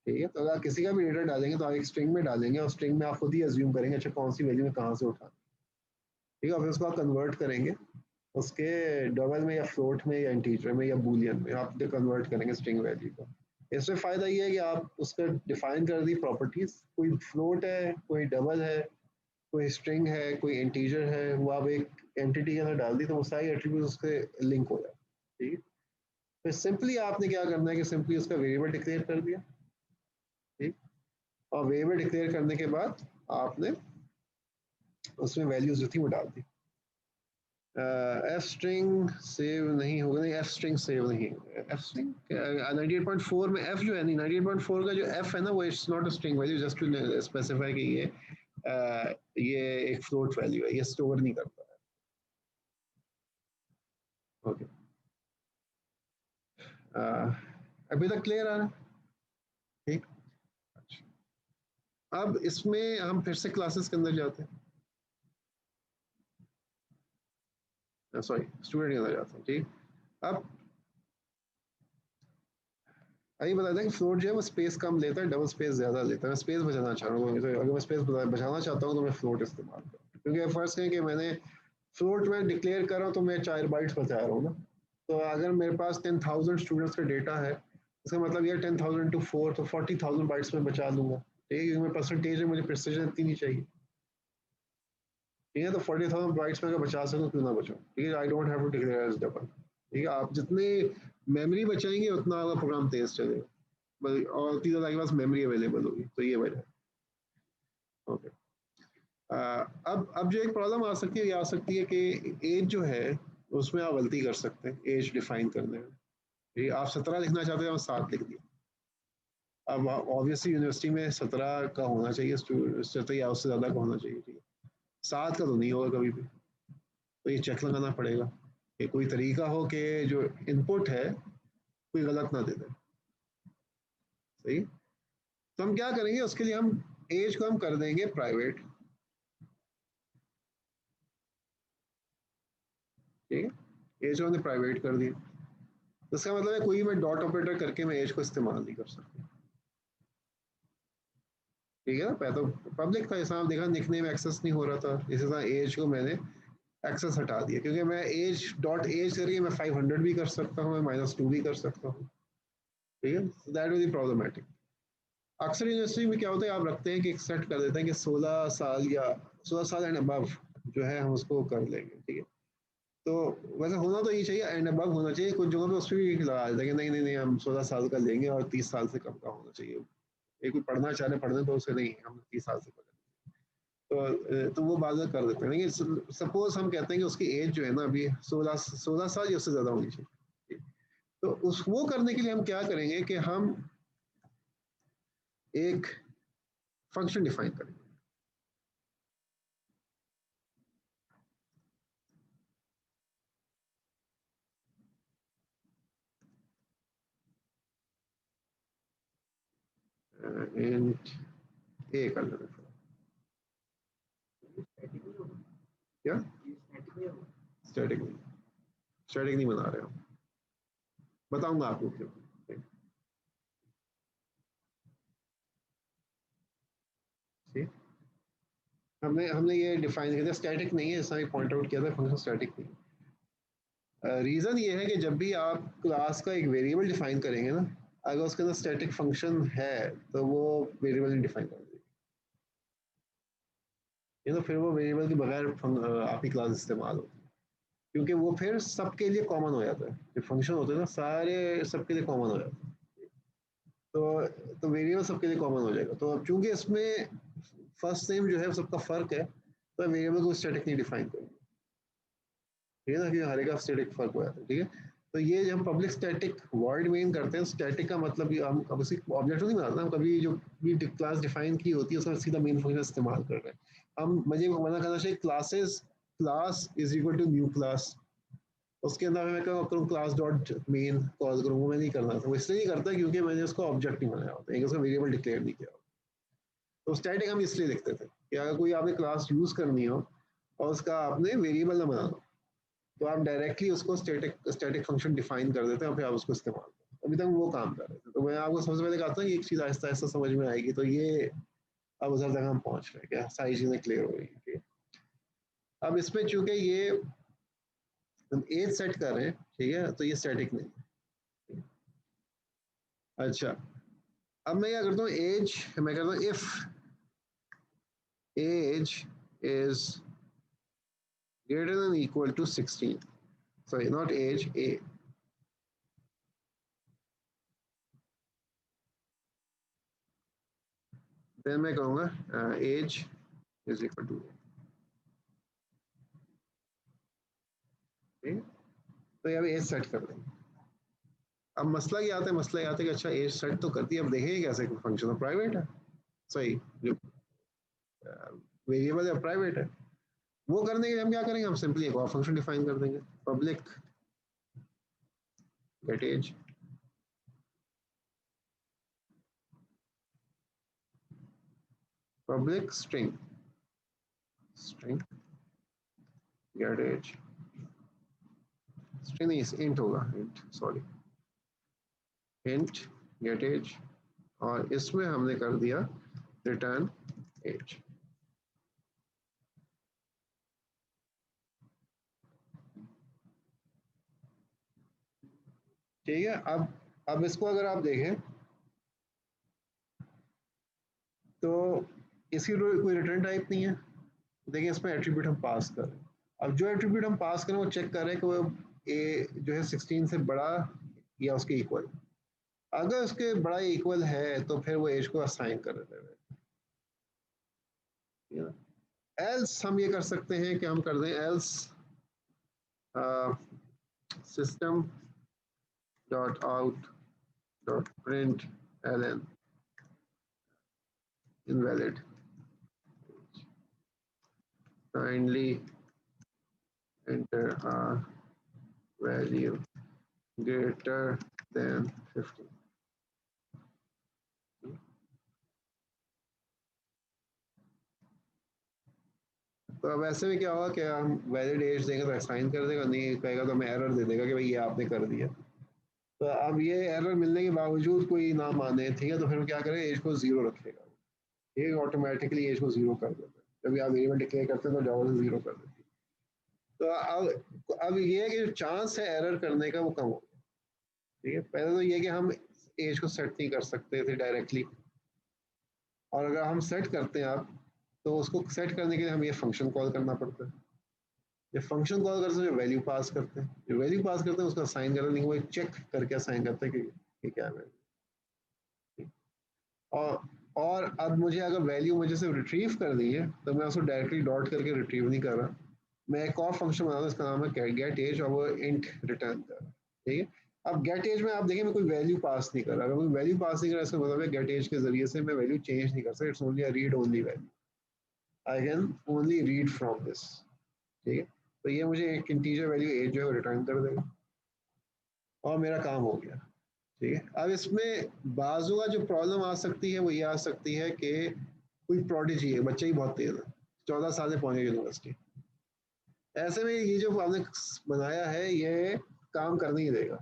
ठीक है, तो अगर आप किसी का भी डेटा डालेंगे तो आप एक स्ट्रिंग में डालेंगे, और स्ट्रिंग में आप खुद ही अज्यूम करेंगे अच्छा कौन सी वैल्यू में कहाँ से उठा, ठीक है, और फिर उसको आप कन्वर्ट करेंगे उसके डबल में या फ्लोट में या इंटीजर में या बूलियन में आप कन्वर्ट करेंगे स्ट्रिंग वैल्यू को। इसमें फ़ायदा ये है कि आप उसका डिफाइन कर दी प्रॉपर्टीज, कोई फ्लोट है, कोई डबल है, कोई स्ट्रिंग है, कोई इंटीजर है, वो आप एक एंटिटी के अंदर डाल दी तो वो सारी एट्रीब्यूट उसके लिंक हो जाए, ठीक है। फिर सिंपली आपने क्या करना है कि सिंपली उसका वेरिएबल डिक्लेयर कर दिया, ठीक, और वेरिएबल डिक्लेयर करने के बाद आपने उसमें वैल्यूज जो थी वो डाल दी। एफ स्ट्रिंग सेव नहीं होगा, नहीं एफ स्ट्रिंग सेव नहीं, एफ स्ट्रिंग 98.4 में एफ जो है, नहीं 98.4 का जो एफ है ना, वो it's not a string value, just to specify कि ये एक फ्लोट वैल्यू है, ये स्टोर नहीं करता है, ओके। अभी तक क्लियर आ रहा है, ठीक। अच्छा, अब इसमें हम फिर से क्लासेस के अंदर जाते हैं, सॉरी स्टूडेंट के अंदर जाते हैं, ठीक। अब अभी बताया था कि फ्लोट जो है वो स्पेस कम लेता है, डबल स्पेस ज्यादा लेता है, मैं स्पेस बचाना चाह रहा हूँ, तो अगर मैं स्पेस बचाना चाहता हूँ तो मैं फ्लोट इस्तेमाल करूँ, क्योंकि फर्स्ट है कि मैंने फ्लोट में डिक्लेयर कर रहा हूँ तो मैं 4 बाइट्स बचा रहा हूँ ना, तो अगर मेरे पास 10,000 स्टूडेंट्स का डेटा है, इसका मतलब ये 10,000 टू 4 तो 40,000 बाइट्स में बचा लूंगा, ठीक है, क्योंकि परसेंटेज में मुझे प्रिसीजन इतनी नहीं चाहिए, ठीक है, तो 40,000 बाइट्स में अगर बचा सकूँ क्यों ना बचाऊँ, ठीक है, I don't have to declare as double, ठीक है, आप जितने मेमोरी बचाएंगे उतना आपका प्रोग्राम तेज चलेगा, और उतनी ज़्यादा आपके पास मेमोरी अवेलेबल होगी, तो ये वजह है, ओके। अब जो एक प्रॉब्लम आ सकती है, ये आ सकती है कि एज जो है उसमें आप गलती कर सकते हैं एज डिफाइन करने में, ये आप 17 लिखना चाहते हैं, हम 7 लिख दिया। अब ऑब्वियसली यूनिवर्सिटी में 17 का होना चाहिए, 17 या उससे ज़्यादा का होना चाहिए, ठीक है। 7 का तो नहीं होगा कभी भी, तो ये चेक लगाना पड़ेगा कि कोई तरीका हो कि जो इनपुट है कोई गलत ना दे दे। सही। तो हम क्या करेंगे, उसके लिए हम एज को हम कर देंगे प्राइवेट, ठीक है। एज को हमने प्राइवेट कर दिया, तो इसका मतलब है कोई मैं डॉट ऑपरेटर करके मैं एज को इस्तेमाल नहीं कर सकता, ठीक है ना। पहले तो पब्लिक था, जैसा आप देखा निकनेम एक्सेस नहीं हो रहा था, इसी तरह एज को मैंने एक्सेस हटा दिया, क्योंकि मैं एज डॉट एज करके मैं 500 भी कर सकता हूँ, मैं -2 भी कर सकता हूँ, ठीक है। That is problematic. अक्सर यूनिवर्सिटी में क्या होता है, आप रखते हैं कि एक सेट कर देते हैं कि 16 साल या 16 साल एंड अबव जो है हम उसको कर लेंगे, ठीक है। तो वैसे होना तो ये चाहिए, एंड अबव होना चाहिए, कुछ जगहों पे उस पर भी लगा देते हैं कि नहीं नहीं नहीं हम 16 साल का लेंगे और 30 साल से कम का होना चाहिए। एक कोई पढ़ना चाह रहे पढ़ने, तो उसे नहीं हम 30 साल से पढ़ेंगे, तो वो बात कर देते हैं। लेकिन सपोज हम कहते हैं कि उसकी एज जो है ना अभी 16 साल या उससे ज़्यादा होनी चाहिए, तो उस वो करने के लिए हम क्या करेंगे कि हम एक फंक्शन डिफाइन करेंगे। इंट ए कर लेते हैं, क्या स्टैटिक नहीं, स्टैटिक नहीं बना रहे हम, बताऊंगा आपको क्यों। ठीक, हमने हमने ये डिफाइन किया था, स्टैटिक नहीं है, ऐसा ही पॉइंट आउट किया था, फंक्शन स्टैटिक नहीं। रीज़न ये है कि जब भी आप क्लास का एक वेरिएबल डिफाइन करेंगे ना, अगर उसके अंदर स्टैटिक फंक्शन है तो वो वेरिएबल नहीं डिफाइन कर देगी, ये तो फिर वो वेरिएबल के बगैर आपकी क्लास इस्तेमाल होती है, क्योंकि वो फिर सबके लिए कॉमन हो जाता है, जो फंक्शन होते हैं ना सारे सबके लिए कॉमन हो जाते हैं। तो वेरिएबल सबके लिए कॉमन हो जाएगा, तो अब चूंकि इसमें फर्स्ट नेम जो है सबका फर्क है, तो वेरिएबल को स्टैटिक नहीं डिफाइन करेंगे, ठीक है ना, कि हर एक का स्टैटिक फर्क हो जाता है, ठीक है। तो ये जब हम पब्लिक स्टैटिक वर्ड मेन करते हैं, स्टैटिक का मतलब हम कभी ऑब्जेक्ट नहीं बनाते, हम कभी जो भी क्लास डिफाइन की होती है उसका सीधा मेन फंक्शन इस्तेमाल कर रहे हैं। हम मुझे मना करना चाहिए classes, class is equal to new class, उसके अंदर मैं करूँ क्लास डॉट मेन कॉल करूँ, वो मैं नहीं करना था, वो इसलिए नहीं करता क्योंकि मैंने उसको ऑब्जेक्ट नहीं बनाया होता है, उसका वेरिएबल डिक्लेयर नहीं किया होता। तो स्टैटिक हम इसलिए लिखते थे कि अगर कोई आपने क्लास यूज करनी हो और उसका आपने वेरिएबल ना बनाना, तो आप डायरेक्टली उसको स्टैटिक स्टैटिक फंक्शन डिफाइन कर देते हैं और फिर आप उसको इस्तेमाल करते हैं। अभी तक वो काम कर रहे थे, तो मैं आपको सबसे पहले कहा था कि एक चीज़ आहिस्ता आहिस्ता समझ में आएगी, तो ये अब उधर तक हम पहुंच रहे हैं, क्या सारी चीज़ें क्लियर हो गई हैं। अब इसमें चूंकि ये हम एज सेट कर रहे हैं, ठीक है, तो ये स्टैटिक नहीं है। अच्छा, अब मैं क्या करता हूँ, एज मैं करता हूँ if age is greater than equal to 16, sorry not age, a, then मैं कहूँगा age is equal to a, ठीक है। तो यहाँ पे एज सेट कर देंगे। अब मसला ये आता है, मसला ये आता है कि अच्छा एज सेट तो करती है, अब देखेंगे कैसे फंक्शन प्राइवेट है, सही, जो वेरिएबल है प्राइवेट है, वो करने के लिए हम क्या करेंगे, हम सिंपली एक और फंक्शन डिफाइन कर देंगे, public get age, public string string get age, string नहीं इंट होगा, int sorry, int get age, और इसमें हमने कर दिया रिटर्न एज। ठीक है। अब इसको अगर आप देखें तो इसकी कोई रिटर्न टाइप नहीं है, देखिए इसमें एट्रीब्यूट हम पास कर रहे हैं। अब जो एट्रीब्यूट हम पास करें वो चेक कर रहे हैं कि वो ए जो है 16 से बड़ा या उसके इक्वल, अगर उसके बड़ा इक्वल है तो फिर वो एज को असाइन कर देते हैं। एल्स हम ये कर सकते हैं कि हम कर दें else system dot out dot print ln invalid. Kindly enter a value greater than 50. तो अब ऐसे में क्या होगा कि हम वैलिड एज देंगे तो असाइन कर देगा, नहीं कहेगा तो हमें एरर दे देगा कि भाई ये आपने कर दिया। तो अब ये एरर मिलने के बावजूद कोई ना माने, ठीक है, तो फिर हम क्या करें, एज को जीरो रखेगा, ये ऑटोमेटिकली एज को जीरो कर देता है। जब आप वेरिएबल डिक्लेयर करते हैं तो जावा से जीरो कर देती है। तो अब ये है कि जो चांस है एरर करने का वो कम हो गया, ठीक है। पहले तो ये कि हम एज को सेट नहीं कर सकते थे डायरेक्टली, और अगर हम सेट करते हैं आप, तो उसको सेट करने के लिए हम ये फंक्शन कॉल करना पड़ता है। जब फंक्शन कॉल करते हैं जो वैल्यू पास करते हैं, जो वैल्यू पास करते हैं उसका असाइन करते हैं, लेकिन वो चेक करके असाइन करते हैं कि ये क्या है वैल्यू। और अब मुझे अगर वैल्यू मुझे सिर्फ रिट्रीव कर दी है तो मैं उसको डायरेक्टली डॉट करके रिट्रीव नहीं कर रहा, मैं एक और फंक्शन बना रहा हूँ, इसका नाम है गेट एज, और वो इंट रिटर्न कर रहा है, ठीक है। अब गेट एज में आप देखिए मैं कोई वैल्यू पास नहीं कर रहा, अगर कोई वैल्यू पास नहीं कर रहा इसका मतलब है गेट एज के जरिए से मैं वैल्यू चेंज नहीं कर सकता, it's only a read only value, I can only read from this, ठीक है। तो ये मुझे एक इंटीजर वैल्यू एज जो है रिटर्न कर देगा और मेरा काम हो गया, ठीक है। अब इसमें बाजू का जो प्रॉब्लम आ सकती है वो ये आ सकती है कि कोई प्रोडिजी है, बच्चा ही बहुत तेज है, 14 साल में पहुंचे यूनिवर्सिटी, ऐसे में ये जो आपने बनाया है ये काम करने ही देगा,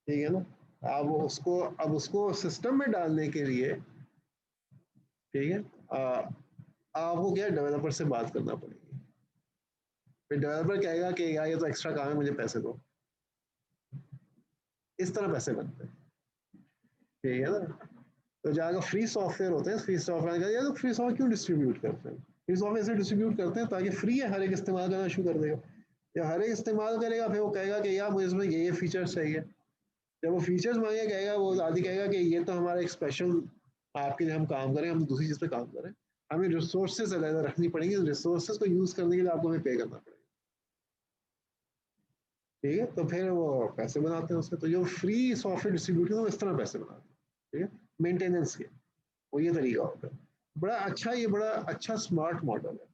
ठीक है ना। अब उसको सिस्टम में डालने के लिए, ठीक है, आपको क्या डेवलपर से बात करना पड़ेगी, फिर डेवलपर कहेगा कि यार ये तो एक्स्ट्रा काम है मुझे पैसे दो, इस तरह पैसे बनते हैं, ठीक है ना। तो जहाँ फ्री सॉफ्टवेयर होते हैं, फ्री सॉफ्टवेयर का तो फ्री सॉफ्टवेयर क्यों डिस्ट्रीब्यूट करते हैं, फ्री सॉफ्टवेयर ऐसे डिस्ट्रीब्यूट करते हैं ताकि फ्री है, हर एक इस्तेमाल करना शुरू कर देगा, जब हर एक इस्तेमाल करेगा फिर वो कहेगा कि यार मुझे इसमें ये फीचर्स चाहिए, जब वो फीचर्स मांगे कहेगा, वो आदि कहेगा कि ये तो हमारा एक स्पेशल आपके लिए हम काम करें, हम दूसरी चीज़ पे काम करें, हमें रिसोर्सेज अलग रखनी पड़ेंगी, रिसोर्सेज को यूज़ करने के लिए आपको हमें पे करना पड़ेगा, ठीक है। तो फिर वो पैसे बनाते हैं उसमें, तो जो फ्री सॉफ्टवेयर डिस्ट्रीब्यूट है वो इस तरह पैसे बनाते हैं, ठीक है, मेंटेनेंस के, वो ये तरीका होता है। बड़ा अच्छा, ये बड़ा अच्छा स्मार्ट मॉडल है,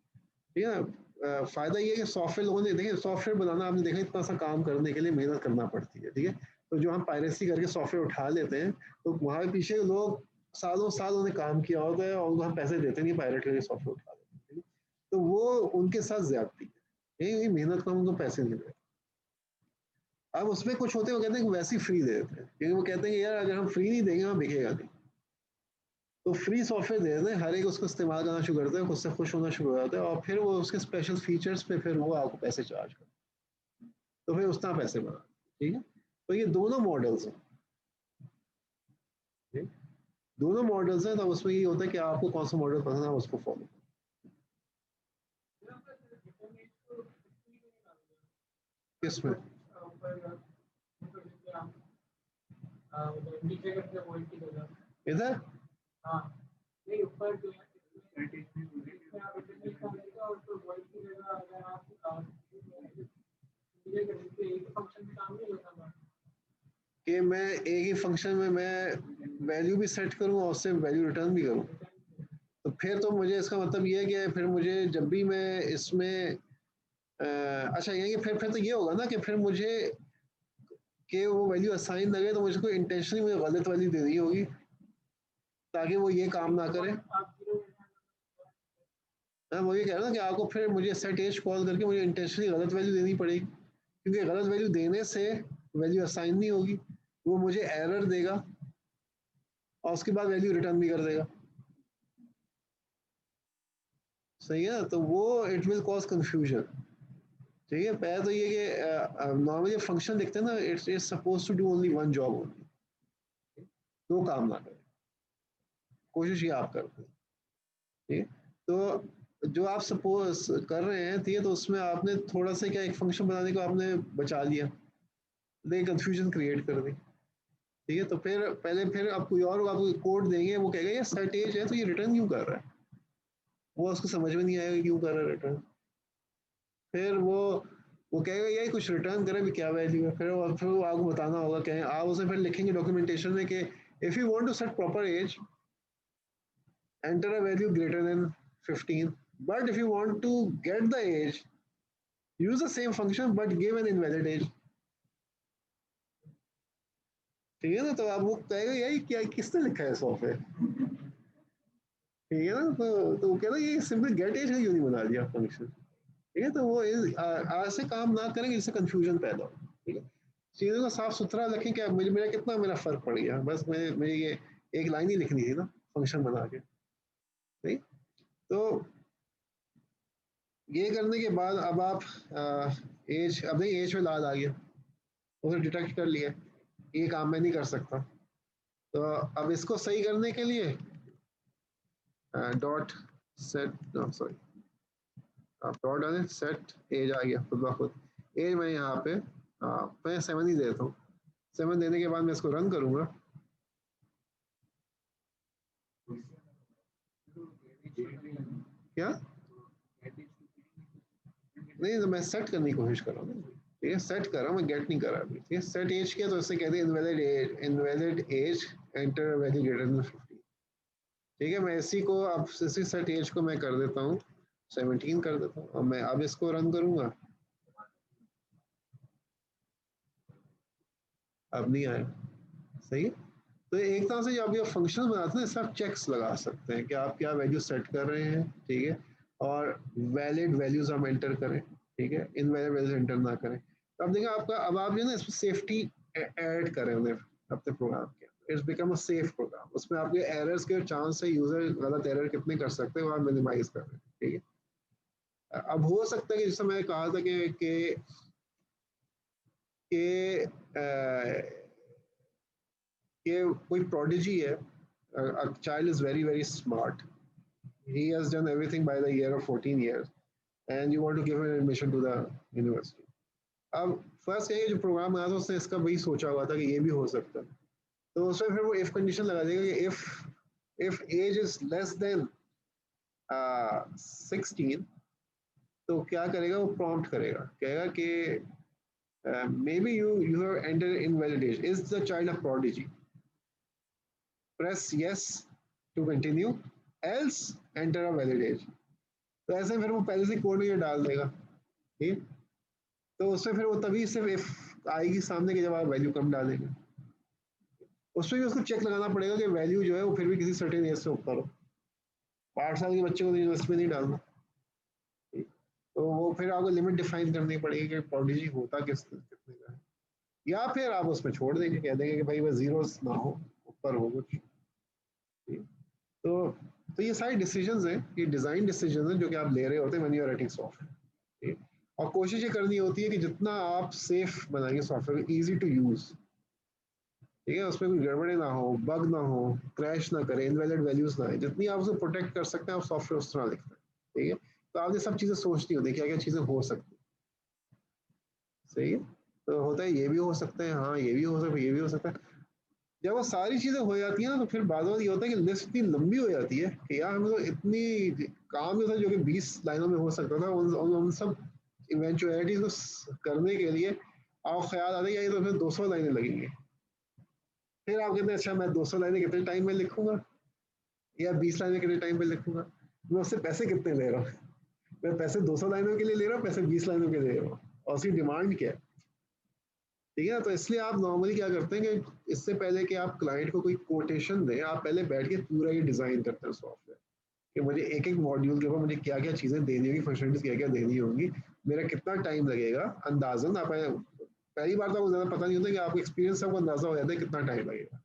ठीक है ना। फायदा ये है कि सॉफ्टवेयर लोगों ने देखिए, सॉफ्टवेयर बनाना आपने देखा इतना सा काम करने के लिए मेहनत करना पड़ती है, ठीक है। तो जो हम पायरेसी करके सॉफ्टवेयर उठा लेते हैं तो वहाँ पीछे लोग सालों साल उन्हें काम किया होता है और उनको हम पैसे देते नहीं, पायरेट करके सॉफ्टवेयर उठा लेते हैं, ठीक है? तो वो उनके साथ ज्यादती है, ये मेहनत का उनको पैसे नहीं देते। अब उसमें कुछ होते हैं वो कहते हैं कि वैसे ही फ्री दे देते हैं, क्योंकि वो कहते हैं कि यार अगर हम फ्री नहीं देंगे हम बिकेगा नहीं, तो फ्री सॉफ्टवेयर दे देते हैं, हर एक उसको इस्तेमाल करना शुरू करते हैं, खुद से खुश होना शुरू हो जाता है, और फिर वो उसके स्पेशल फीचर्स पे फिर वो आपको पैसे चार्ज करते हैं, तो फिर उतना पैसे बना, ठीक है। तो ये दोनों मॉडल्स हैं, ठीक? दोनों मॉडल्स हैं, तो उसमें ये होता है कि आपको कौन सा मॉडल पसंद है उसको फॉलो किसमें। इधर कि मैं एक ही फंक्शन में मैं वैल्यू भी सेट करूं और उससे वैल्यू रिटर्न भी करूं, तो फिर तो मुझे इसका मतलब ये है कि फिर मुझे जब भी मैं इसमें अच्छा ये कि फिर तो ये होगा ना कि फिर मुझे कि वो वैल्यू असाइन लगे तो मुझे कोई इंटेंशनली मुझे गलत वैल्यू देनी होगी ताकि वो ये काम ना करे। मैं वही कह रहा हूँ कि आपको फिर मुझे सेट एज कॉल करके मुझे इंटेंशनली गलत वैल्यू देनी पड़ेगी, क्योंकि गलत वैल्यू देने से वैल्यू असाइन नहीं होगी, वो मुझे एरर देगा और उसके बाद वैल्यू रिटर्न भी कर देगा, सही है। तो वो इट विल कॉज कंफ्यूजन, ठीक है। पहले तो ये कि नॉर्मली फंक्शन लिखते हैं ना, it's is suppose to do only one job only, दो काम ना करें, कोशिश ये आप करते हैं, ठीक है। तो जो आप सपोज कर रहे हैं, ठीक है, तो उसमें आपने थोड़ा सा क्या एक फंक्शन बनाने को आपने बचा लिया, लेकिन कंफ्यूजन क्रिएट कर दी, ठीक है। तो फिर पहले फिर आप कोई और आपको कोड देंगे, वो कहेगा ये सेट एज है तो ये रिटर्न क्यों कर रहा है, वो उसको समझ में नहीं आएगा क्यों कर रहा है रिटर्न, फिर वो वो कहेगा यही कुछ रिटर्न करें भी क्या वैल्यू है, फिर वो आपको बताना होगा, कहें आप उसे फिर लिखेंगे डॉक्यूमेंटेशन में कि if you want to set proper age enter a value greater than 15, but if you want to get the age use the same function but give an invalid age। ठीक है ना, तो आप वो कहेगा यही क्या किसने लिखा है सॉफ्टवेयर, ठीक है ना, तो वो कहना ये सिंपल गेट एज का क्यों नहीं बना दिया फंक्शन। ठीक है, तो वो आज से काम ना करेंगे जिससे कंफ्यूजन पैदा हो। ठीक है, चीज़ों को साफ सुथरा रखें कि मुझे मेरा कितना मेरा फर्क पड़ गया, बस मैं ये एक लाइन ही लिखनी थी ना फंक्शन बना के। ठीक, तो ये करने के बाद अब आप एज, अब नहीं एज में लाल आ गया, उसे डिटेक्ट कर लिया, ये काम मैं नहीं कर सकता, तो अब इसको सही करने के लिए डॉट सेट, सॉरी आप डॉट डालें, सेट एज आ गया खुद ब खुद। एज मैं यहाँ पे मैं 7 ही देता हूँ। 7 देने के बाद मैं इसको रन करूँगा, क्या नहीं, तो मैं सेट करने की कोशिश कर रहा हूँ। ठीक है, सेट कर रहा हूँ मैं, गेट नहीं कर रहा अभी। ठीक है, सेट एज किया तो इससे कहते हैं invalid age enter value greater than 50। ठीक है, मैं इसी को अब इसी सेट एज को मैं कर देता हूँ 17 कर देता हूँ, और मैं अब इसको रन करूँगा, अब नहीं आया। सही है, तो एक तरह से जब आप ये फंक्शन बनाते हैं इससे आप चेक्स लगा सकते हैं कि आप क्या वैल्यू सेट कर रहे हैं। ठीक है, और वैलिड वैल्यूज हम एंटर करें, ठीक है, इनवैलिड वैल्यूज एंटर ना करें। तो अब देखिए आपका, अब आप जो है ना इसमें सेफ्टी ऐड करें उन्हें अपने प्रोग्राम के, it's become a safe program. उसमें आपके एरर्स के चांस है, यूजर गलत एरर कितने कर सकते हैं वो आप मिनिमाइज कर रहे हैं। ठीक है, अब हो सकता है कि जैसे मैं कहा था कि कोई प्रोडिजी है, a child is very very smart, he has done everything by the year of 14 years and you want to give him admission to the university। अब फर्स्ट ये जो प्रोग्राम आया था उसने इसका वही सोचा हुआ था कि ये भी हो सकता है, तो उसमें फिर वो इफ कंडीशन लगा देगा कि if age is less than 16, तो क्या करेगा, वो प्रॉम्प्ट करेगा, कहेगा कि may be you have enter invalid age, is the child a prodigy, press yes to continue, else enter a valid age. तो ऐसे फिर वो पहले से कोड में ये डाल देगा। ठीक, तो उसमें फिर वो तभी सिर्फ इफ आएगी सामने की जब आप वैल्यू कम डालेंगे, उसमें भी उसको चेक लगाना पड़ेगा कि वैल्यू जो है वो फिर भी किसी सर्टेन एज से ऊपर हो। 8 साल के बच्चे को तो यूनिवर्सिटी में नहीं डालना। तो वो फिर आपको लिमिट डिफाइन करनी पड़ेगी कि प्रोडिजी होता कितने का है, या फिर आप उसमें छोड़ देंगे, कह देंगे कि भाई वह जीरो ना हो, ऊपर हो कुछ। तो तो ये सारे डिसीजंस हैं, ये डिज़ाइन डिसीजंस हैं जो कि आप ले रहे होते हैं when you are writing software. और कोशिश ये करनी होती है कि जितना आप सेफ बनाएंगे सॉफ्टवेयर को, ईजी टू यूज़, ठीक है, उसमें कोई गड़बड़े ना हो, बग ना हो, क्रैश ना करे, इनवैलिड वैल्यूज ना आए, जितनी आप उसे प्रोटेक्ट कर सकते हैं आप सॉफ्टवेयर उस तरह लिखते हैं। ठीक है, तो आपने सब चीज़ें सोचनी होती है क्या क्या चीज़ें हो सकती है। सही है, तो होता है ये भी हो सकता है, हाँ ये भी हो सकता है, ये भी हो सकता है। जब वो सारी चीज़ें हो जाती हैं ना तो फिर बाद में ये होता है कि लिस्ट इतनी लंबी हो जाती है कि यार हमें तो इतनी काम जो था जो कि 20 लाइनों में हो सकता था, उन सब इवेंचुअलिटीज को करने के लिए आप ख्याल आता है कि ये तो फिर 200 लाइनें लगेंगी। फिर आप कहते हैं अच्छा मैं 200 लाइनें कितने टाइम में लिखूंगा, या 20 लाइनें कितने टाइम में लिखूंगा, मैं उससे पैसे कितने ले रहा हूँ, मैं पैसे 200 लाइनों के लिए ले रहा हूँ, पैसे 20 लाइनों के लिए ले रहा हूँ, और उसकी डिमांड क्या है। ठीक है, तो इसलिए आप नॉर्मली क्या करते हैं कि इससे पहले कि आप क्लाइंट को कोई कोटेशन दें, आप पहले बैठ के पूरा ये डिज़ाइन करते हैं सॉफ्टवेयर कि मुझे एक एक मॉड्यूल के ऊपर मुझे क्या क्या चीज़ें देनी होगी, फंक्शनलिटीज क्या क्या देनी होंगी, मेरा कितना टाइम लगेगा, अंदाजन आप पहली बार तो आपको ज़्यादा पता नहीं होता कि आपको एक्सपीरियंस से आपको अंदाजा हो जाता है कितना टाइम लगेगा।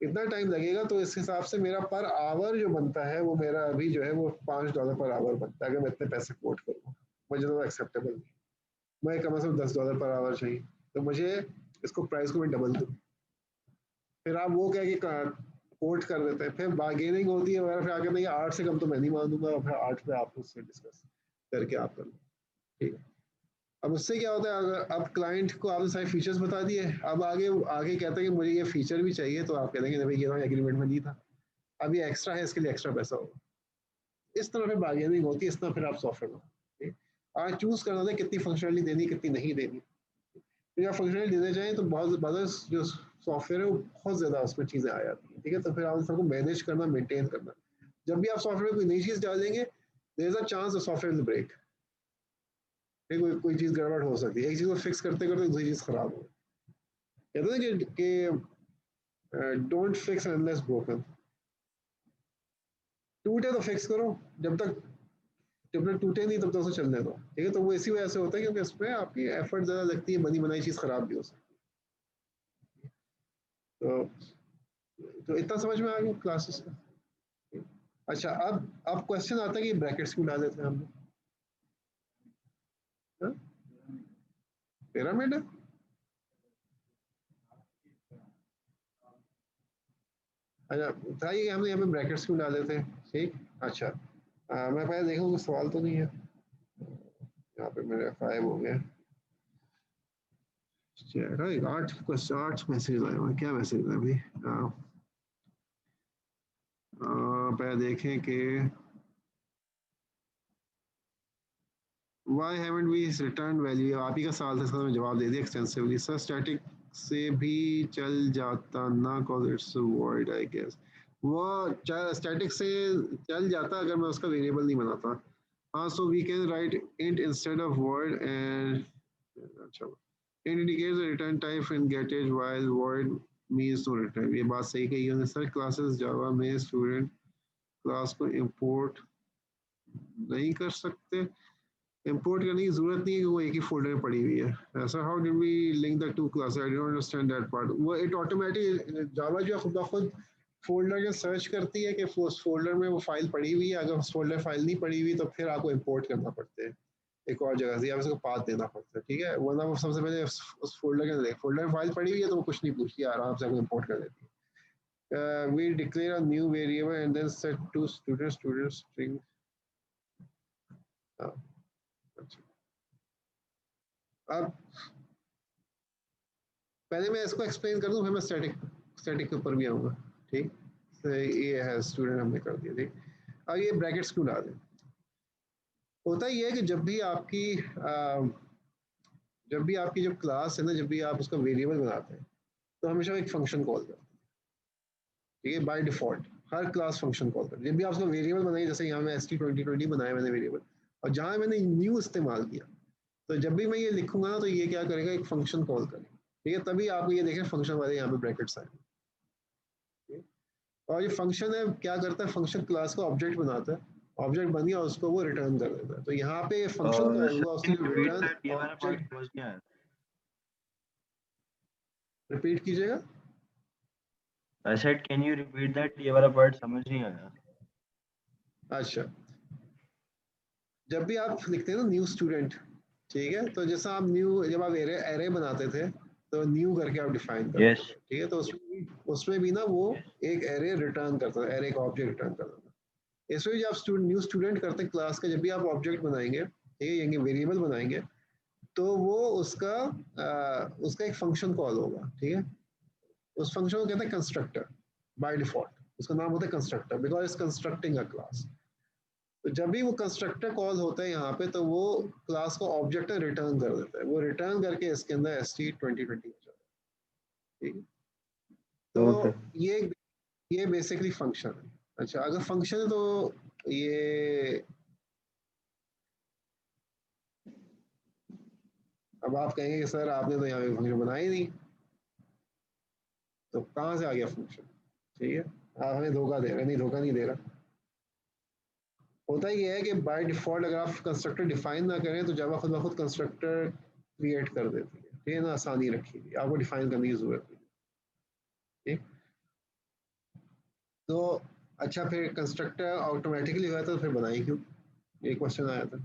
इतना टाइम लगेगा तो इस हिसाब से मेरा पर आवर जो बनता है वो मेरा अभी जो है वो $5 पर आवर बनता है, अगर मैं इतने पैसे कोट करूँ मुझे तो एक्सेप्टेबल नहीं, मैं कम से कम $10 पर आवर चाहिए, तो मुझे इसको प्राइस को मैं डबल दूँ। फिर आप वो कह के कोट कर देते हैं, फिर बार्गेनिंग होती है वगैरह, फिर आगे नहीं 8 से कम तो मैं नहीं मानूंगा, और फिर 8 पे आप उससे डिस्कस करके आप कर लो। ठीक है, अब उससे क्या होता है, अगर अब क्लाइंट को आपने सारे फीचर्स बता दिए, अब आगे आगे कहता है कि मुझे ये फीचर भी चाहिए, तो आप कह देंगे भाई ये तो एग्रीमेंट में नहीं था, अब ये एक्स्ट्रा है, इसके लिए एक्स्ट्रा पैसा होगा। इस तरह फिर बार्गेनिंग होती है, इस तरह फिर आप सॉफ्टवेयर बनाते हैं। आज चूज करना था कितनी फंक्शनलिटी देनी कितनी नहीं देनी। तो आप फंक्शनलिटी देने जाएँ तो बहुत ज़्यादा जो सॉफ्टवेयर है वो बहुत ज़्यादा उसमें चीज़ें आ जाती हैं, ठीक है। तो फिर आप सबको मैनेज करना, मेंटेन करना। जब भी आप सॉफ्टवेयर में कोई नई चीज़ डालेंगे, there is a chance the software will break. कोई चीज़ गड़बड़ हो सकती है, एक चीज़ को फिक्स करते करते दूसरी चीज़ खराब हो। कहते हैं कि डोंट फिक्स अनलेस ब्रोकन। टूटे तो फिक्स करो, जब तक टूटे नहीं तब तक उसे चलने दो, ठीक है। तो वो इसी वजह से होता है क्योंकि उसमें आपकी एफर्ट ज़्यादा लगती है, बनी बनाई चीज़ खराब भी हो सकती है। तो इतना समझ में आ गया क्लासेस का। अच्छा, अब क्वेश्चन आता है कि ब्रैकेट्स क्यों डाल देते हैं हम लोग? पिरामिड है? अच्छा, बताइए हमने यहाँ पे ब्रैकेट्स क्यों डाले थे? ठीक, अच्छा। मैं पहले देखूँ कोई सवाल तो नहीं है। यहाँ पे मेरे 5 हो गए। चलो 8 मैसेज आए हुए हैं। क्या मैसेज है अभी? पहले देखें कि Why haven't we returned value? आप ही का सवाल था, इसका मैं जवाब दे दिया एक्सटेंसिवली। सर स्टैटिक से भी चल जाता ना, cause it's a void I guess। वो स्टैटिक से चल जाता अगर मैं उसका वेरिएबल नहीं बनाता। हाँ, so we can write int instead of void and अच्छा, int indicates the return type in getAge while void means no return। ये बात सही कही है सर। क्लासेस जावा में स्टूडेंट क्लास को इंपोर्ट नहीं कर सकते। इंपोर्ट करने की जरूरत नहीं है कि वो एक ही फोल्डर में पड़ी हुई है। ऐसा how did we link the two classes? I don't understand that part. वो इट ऑटोमेटिक जावा जो है खुद ब खुद फोल्डर के सर्च करती है कि उस फोल्डर में वो फाइल पड़ी हुई है। अगर उस फोल्डर फाइल नहीं पड़ी हुई तो फिर आपको इंपोर्ट करना पड़ता है एक और जगह से, या उसको पाथ देना पड़ता है, ठीक है। वरना वो सबसे पहले उस फोल्डर के अंदर फोल्डर में फाइल पड़ी हुई है तो वो कुछ नहीं पूछती, आराम से आपको इंपोर्ट कर देती है। We declare a new variable and then set to student string. अच्छा, अब पहले मैं इसको एक्सप्लेन कर दूं, फिर मैं स्टैटिक के ऊपर भी आऊँगा, ठीक। तो ये है स्टूडेंट हमने कर दिया, ठीक। अब ये ब्रैकेट्स क्यों डाल दें? होता ये है कि जब भी आपकी जो क्लास है ना, जब भी आप उसका वेरिएबल बनाते हैं तो हमेशा एक फंक्शन कॉल करते हैं, ठीक है। By default her class function call करते हैं। जब भी आप उसका वेरिएबल बनाइए, जैसे यहाँ में ST2020 बनाया मैंने वेरिएबल, और जहाँ मैंने न्यू इस्तेमाल किया, तो जब भी मैं ये लिखूंगा ना तो ये क्या करेगा, एक फंक्शन कॉल करेगा, ठीक है। तभी आपको ये देखें फंक्शन वाले यहाँ पे ब्रैकेट्स आए। और ये फंक्शन है क्या करता है, फंक्शन क्लास का ऑब्जेक्ट बनाता है, ऑब्जेक्ट बन गया उसको वो रिटर्न कर देता है। तो यहाँ पे फंक्शन कॉल सर हुआ, can उसने you repeat रिटर्न that? ये वाला पार्ट ऑब्जेक्ट। समझ नहीं आया। रिपीट कीजिएगा। I said can you repeat that? ये वाला पार्ट समझ नहीं आया। अच्छा, जब भी आप लिखते हैं ना न्यू स्टूडेंट, ठीक है, तो जैसा आप जब आप एरे बनाते थे तो न्यू करके आप डिफाइन करते Yes. थे, ठीक है। तो उसमें भी ना वो एक एरे रिटर्न करता था, एरे का ऑब्जेक्ट रिटर्न करता था। इसमें जब आप न्यू स्टूडेंट करते हैं क्लास का, जब भी आप ऑब्जेक्ट बनाएंगे, ठीक है, यानी वेरिएबल बनाएंगे, तो वो उसका एक फंक्शन कॉल होगा, ठीक है। उस फंक्शन को कहते हैं कंस्ट्रक्टर। बाय डिफॉल्ट उसका नाम होता है constructor, because is constructing a class. तो जब भी वो कंस्ट्रक्टर कॉल होता है यहाँ पे, तो वो क्लास को ऑब्जेक्ट रिटर्न कर देता है, वो रिटर्न करके इसके अंदर ST2020 हो जाता है, ठीक है। Okay. तो ये बेसिकली फंक्शन है। अच्छा, अगर फंक्शन है तो ये, अब आप कहेंगे कि सर आपने तो यहाँ पे फंक्शन बनाया ही नहीं, तो कहाँ से आ गया फंक्शन? ठीक है, आप हमें धोखा दे रहे, नहीं धोखा नहीं दे रहा। होता ये है कि बाय डिफॉल्ट अगर आप कंस्ट्रक्टर डिफाइन ना करें तो जावा खुद ब खुद कंस्ट्रक्टर क्रिएट कर देती है, ठीक है ना। आसानी रखी हुई, आपको डिफाइन करने की जरूरत नहीं, ठीक। तो अच्छा, फिर कंस्ट्रक्टर ऑटोमेटिकली हुआ तो फिर बनाई क्यों, ये क्वेश्चन आया था,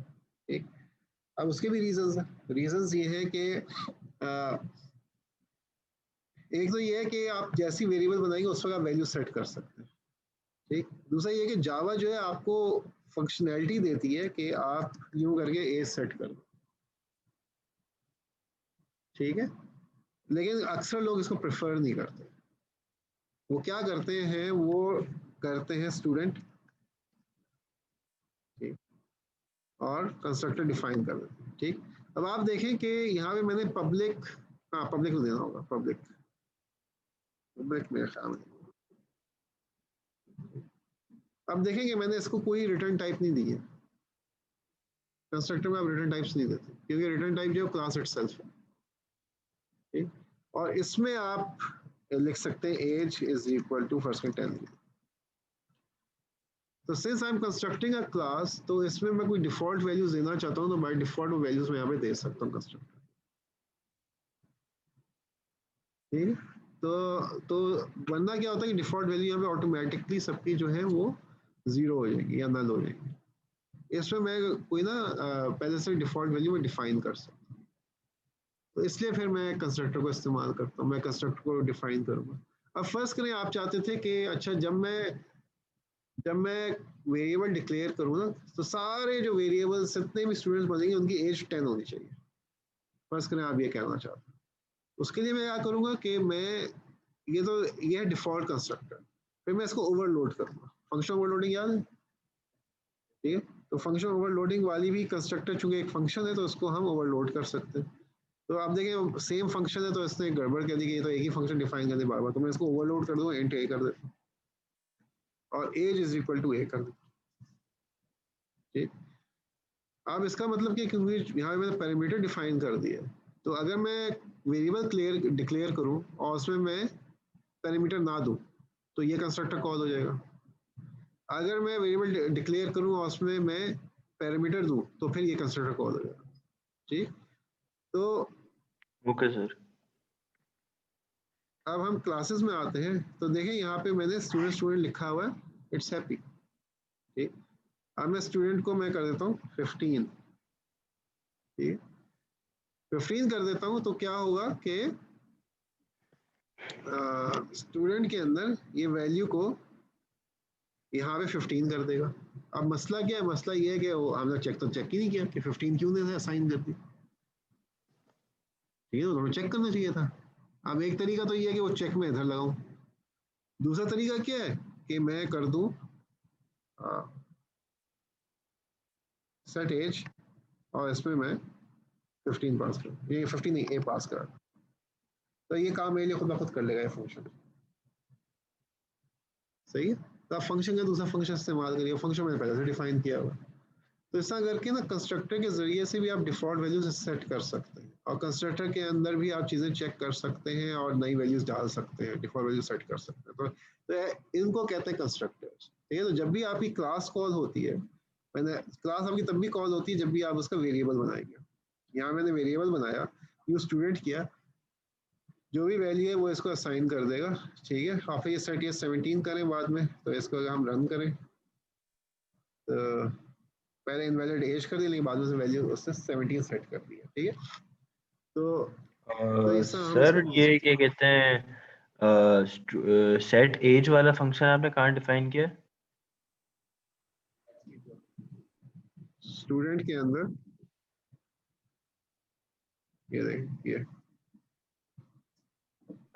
ठीक। अब उसके भी रीजंस हैं। रीजंस ये है कि एक तो ये है कि आप जैसी वेरिएबल बनाएंगे उस वक्त आप वैल्यू सेट कर सकते हैं, ठीक। दूसरा ये है कि जावा जो है आपको फंक्शनैलिटी देती है कि आप यूं करके एज सेट कर दो, ठीक है। लेकिन अक्सर लोग इसको प्रेफर नहीं करते। वो क्या करते हैं, वो करते हैं स्टूडेंट, ठीक। और कंस्ट्रक्टर डिफाइन कर देते हैं। ठीक, अब आप देखें कि यहाँ पे मैंने पब्लिक, हाँ पब्लिक को देना होगा, पब्लिक मेरे ख्याल में। अब देखेंगे मैंने इसको कोई रिटर्न टाइप नहीं दी है, कंस्ट्रक्टर में आप रिटर्न टाइप्स नहीं देते क्योंकि रिटर्न टाइप जो क्लास इटसेल्फ है। ठीक, और इसमें आप लिख सकते हैं age is equal to first में 10। तो since I am constructing a class, तो इसमें मैं कोई डिफॉल्ट वैल्यूज देना चाहता हूँ तो बाय डिफॉल्ट वो वैल्यूज मैं यहाँ पे दे सकता हूँ कंस्ट्रक्टर। ठीक, तो वरना क्या होता है कि डिफॉल्ट वैल्यू यहाँ पे ऑटोमेटिकली सबकी जो है वो 0 हो जाएगी या नल हो जाएगी। इसमें मैं कोई ना पहले से डिफॉल्ट वैल्यू में डिफाइन कर सकता हूँ, तो इसलिए फिर मैं कंस्ट्रक्टर को इस्तेमाल करता हूँ, मैं कंस्ट्रक्टर को डिफाइन करूँगा। अब फर्स्ट करें आप चाहते थे कि अच्छा जब मैं वेरिएबल डिक्लेयर करूँ ना तो सारे जो वेरिएबल्स जितने भी स्टूडेंट्स बनेंगे उनकी एज 10 होनी चाहिए। फर्स्ट करें आप ये कहना चाहते हैं, उसके लिए मैं क्या करूँगा कि मैं ये है डिफॉल्ट कंस्ट्रक्टर, फिर मैं इसको ओवरलोड करूँगा। फंक्शन ओवरलोडिंग याद है? ठीक है, तो फंक्शन ओवरलोडिंग वाली भी कंस्ट्रक्टर चूंकि एक फंक्शन है तो उसको हम ओवरलोड कर सकते हैं। तो आप देखें सेम फंक्शन है तो इसने गड़बड़ कर दी कि ये तो एक ही फंक्शन डिफाइन करने बार बार, तो मैं इसको ओवरलोड कर दूंगा, इंट ए कर देता हूँ और एज इज इक्वल टू ए कर देता हूँ। ठीक, अब इसका मतलब कि क्योंकि यहाँ मैंने पैरामीटर डिफाइन कर दिया, तो अगर मैं वेरिएबल डिक्लेयर करूँ और उसमें मैं पैरामीटर ना दूँ तो ये कंस्ट्रक्टर कॉल हो जाएगा। अगर मैं वेरिएबल डिक्लेयर करूँ और उसमें मैं पैरामीटर दूँ तो फिर ये कंस्ट्रक्टर कॉल हो जाएगा। ठीक, तो ओके सर। अब हम क्लासेस में आते हैं, तो देखें यहाँ पे मैंने स्टूडेंट लिखा हुआ है, इट्स हैप्पी। ठीक, अब मैं स्टूडेंट को मैं कर देता हूँ 15। ठीक, 15 कर देता हूँ तो क्या होगा कि स्टूडेंट के अंदर ये वैल्यू को यहाँ पे 15 कर देगा। अब मसला क्या है? मसला ये है कि हमने चेक ही नहीं किया कि 15 क्यों नहीं असाइन कर दी। ठीक है, तो दोनों चेक करना चाहिए था। अब एक तरीका तो ये है कि वो चेक में इधर लगाऊं, दूसरा तरीका क्या है कि मैं कर दूं सेट एज और इसमें मैं 15 पास कर, ये 15 नहीं, ए पास कर, तो ये काम मेरे लिए खुद ब खुद कर लेगा ये फंक्शन। सही है, तो आप फंक्शन का दूसरा फंक्शन इस्तेमाल करिए, फंक्शन मैंने पहले से डिफाइन किया हुआ। तो ऐसा करके ना कंस्ट्रक्टर के जरिए से भी आप डिफॉल्ट वैल्यूज सेट कर सकते हैं और कंस्ट्रक्टर के अंदर भी आप चीज़ें चेक कर सकते हैं और नई वैल्यूज डाल सकते हैं, डिफॉल्ट वैल्यू सेट कर सकते हैं। तो इनको कहते हैं कंस्ट्रक्टर्स। ठीक है, तो जब भी आपकी क्लास कॉल होती है, मैंने क्लास आपकी तब भी कॉल होती है जब भी आप उसका वेरिएबल बनाएंगे। यहाँ मैंने वेरिएबल बनाया, न्यू स्टूडेंट किया, जो भी वैल्यू है वो इसको असाइन कर देगा। ठीक है, और फिर ये सेट ये 17 करें बाद में, तो इसको अगर हम रन करें तो पहले इनवैलिड एज कर दी लेकिन बाद में से वैल्यू उसने 17 सेट कर दिया। ठीक है, तो इस तरह हम इसको सर बोल ये सकते क्या कहते हैं, सेट एज वाला फंक्शन आपने कहाँ डिफाइन किया? स्टूडेंट के अंदर ये देखें, ये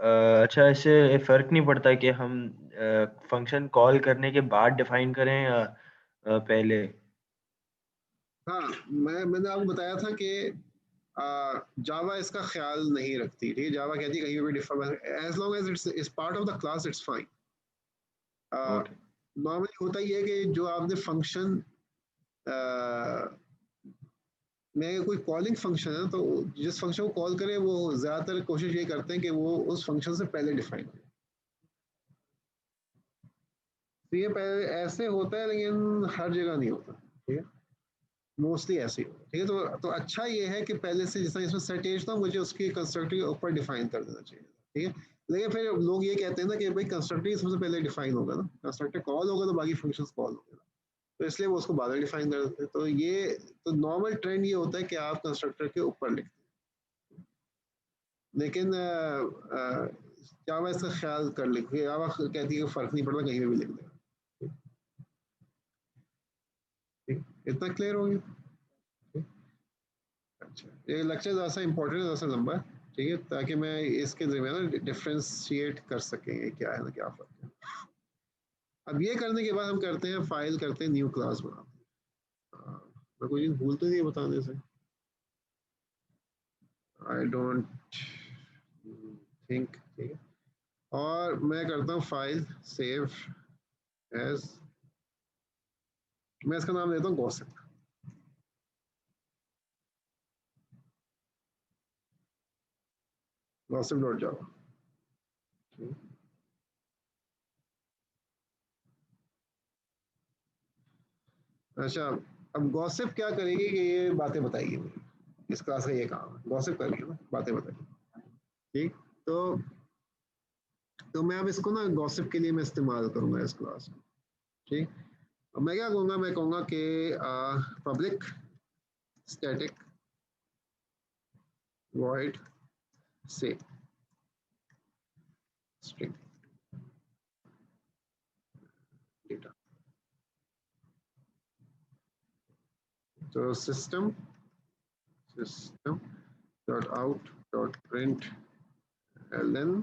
अच्छा, इससे फर्क नहीं पड़ता कि हम फंक्शन कॉल करने के बाद डिफाइन करें या पहले? हाँ, मैंने आपको बताया था कि जावा इसका ख्याल नहीं रखती। ठीक है, जावा कहती है कहीं भी differ, as long as it's part of the class it's fine. Okay. Normally होता ही है कि जो आपने फंक्शन में कोई कॉलिंग फंक्शन है तो जिस फंक्शन को कॉल करें वो ज़्यादातर कोशिश ये करते हैं कि वो उस फंक्शन से पहले डिफाइन हो। तो ये पहले ऐसे होता है लेकिन हर जगह नहीं होता। ठीक है, मोस्टली ऐसे ही होता है। ठीक है, तो अच्छा ये है कि पहले से जैसा इसमें सेट एज था मुझे उसकी कंस्ट्रक्टर के ऊपर डिफाइन कर देना चाहिए। ठीक है, लेकिन फिर लोग ये कहते हैं ना कि भाई कंस्ट्रक्टर सबसे पहले डिफाइन होगा ना, कंस्ट्रक्टर कॉल होगा तो बाकी फंक्शंस कॉल होंगे, तो इसलिए वो उसको बाद में डिफाइन कर देते हैं। तो ये तो नॉर्मल ट्रेंड ये होता है कि आप कंस्ट्रक्टर के ऊपर लिखते हैं, लेकिन जावा इसका ख्याल कर लिखे, जावा कहती है कि फर्क नहीं पड़ता कहीं पे भी लिख देगा। ठीक, इतना क्लियर हो गया? अच्छा, ये लेक्चर ज़्यादा सा इंपॉर्टेंट है, ज़्यादा सा लंबा है। ठीक है, ताकि मैं इसके दरमियान डिफ्रेंशिएट कर सकें क्या है ना क्या फर्क है। अब ये करने के बाद हम करते हैं फाइल, करते हैं न्यू क्लास बनाते हैं। मैं कोई चीज़ भूल तो नहीं बताने से? I don't think. ठीक है, और मैं करता हूँ फाइल सेव एज, मैं इसका नाम देता हूँ गॉसिप। गॉसिप डॉट जावा। अच्छा, अब गॉसिप क्या करेगी कि ये बातें बताएगी मुझे, इस क्लास का ये काम है, गॉसिप करेगी ना, बातें बताएगी। ठीक, तो मैं अब इसको ना गॉसिप के लिए मैं इस्तेमाल करूंगा इस क्लास को। ठीक, अब मैं क्या कहूँगा, मैं कहूँगा कि public static void say string data, तो system dot out dot print ln,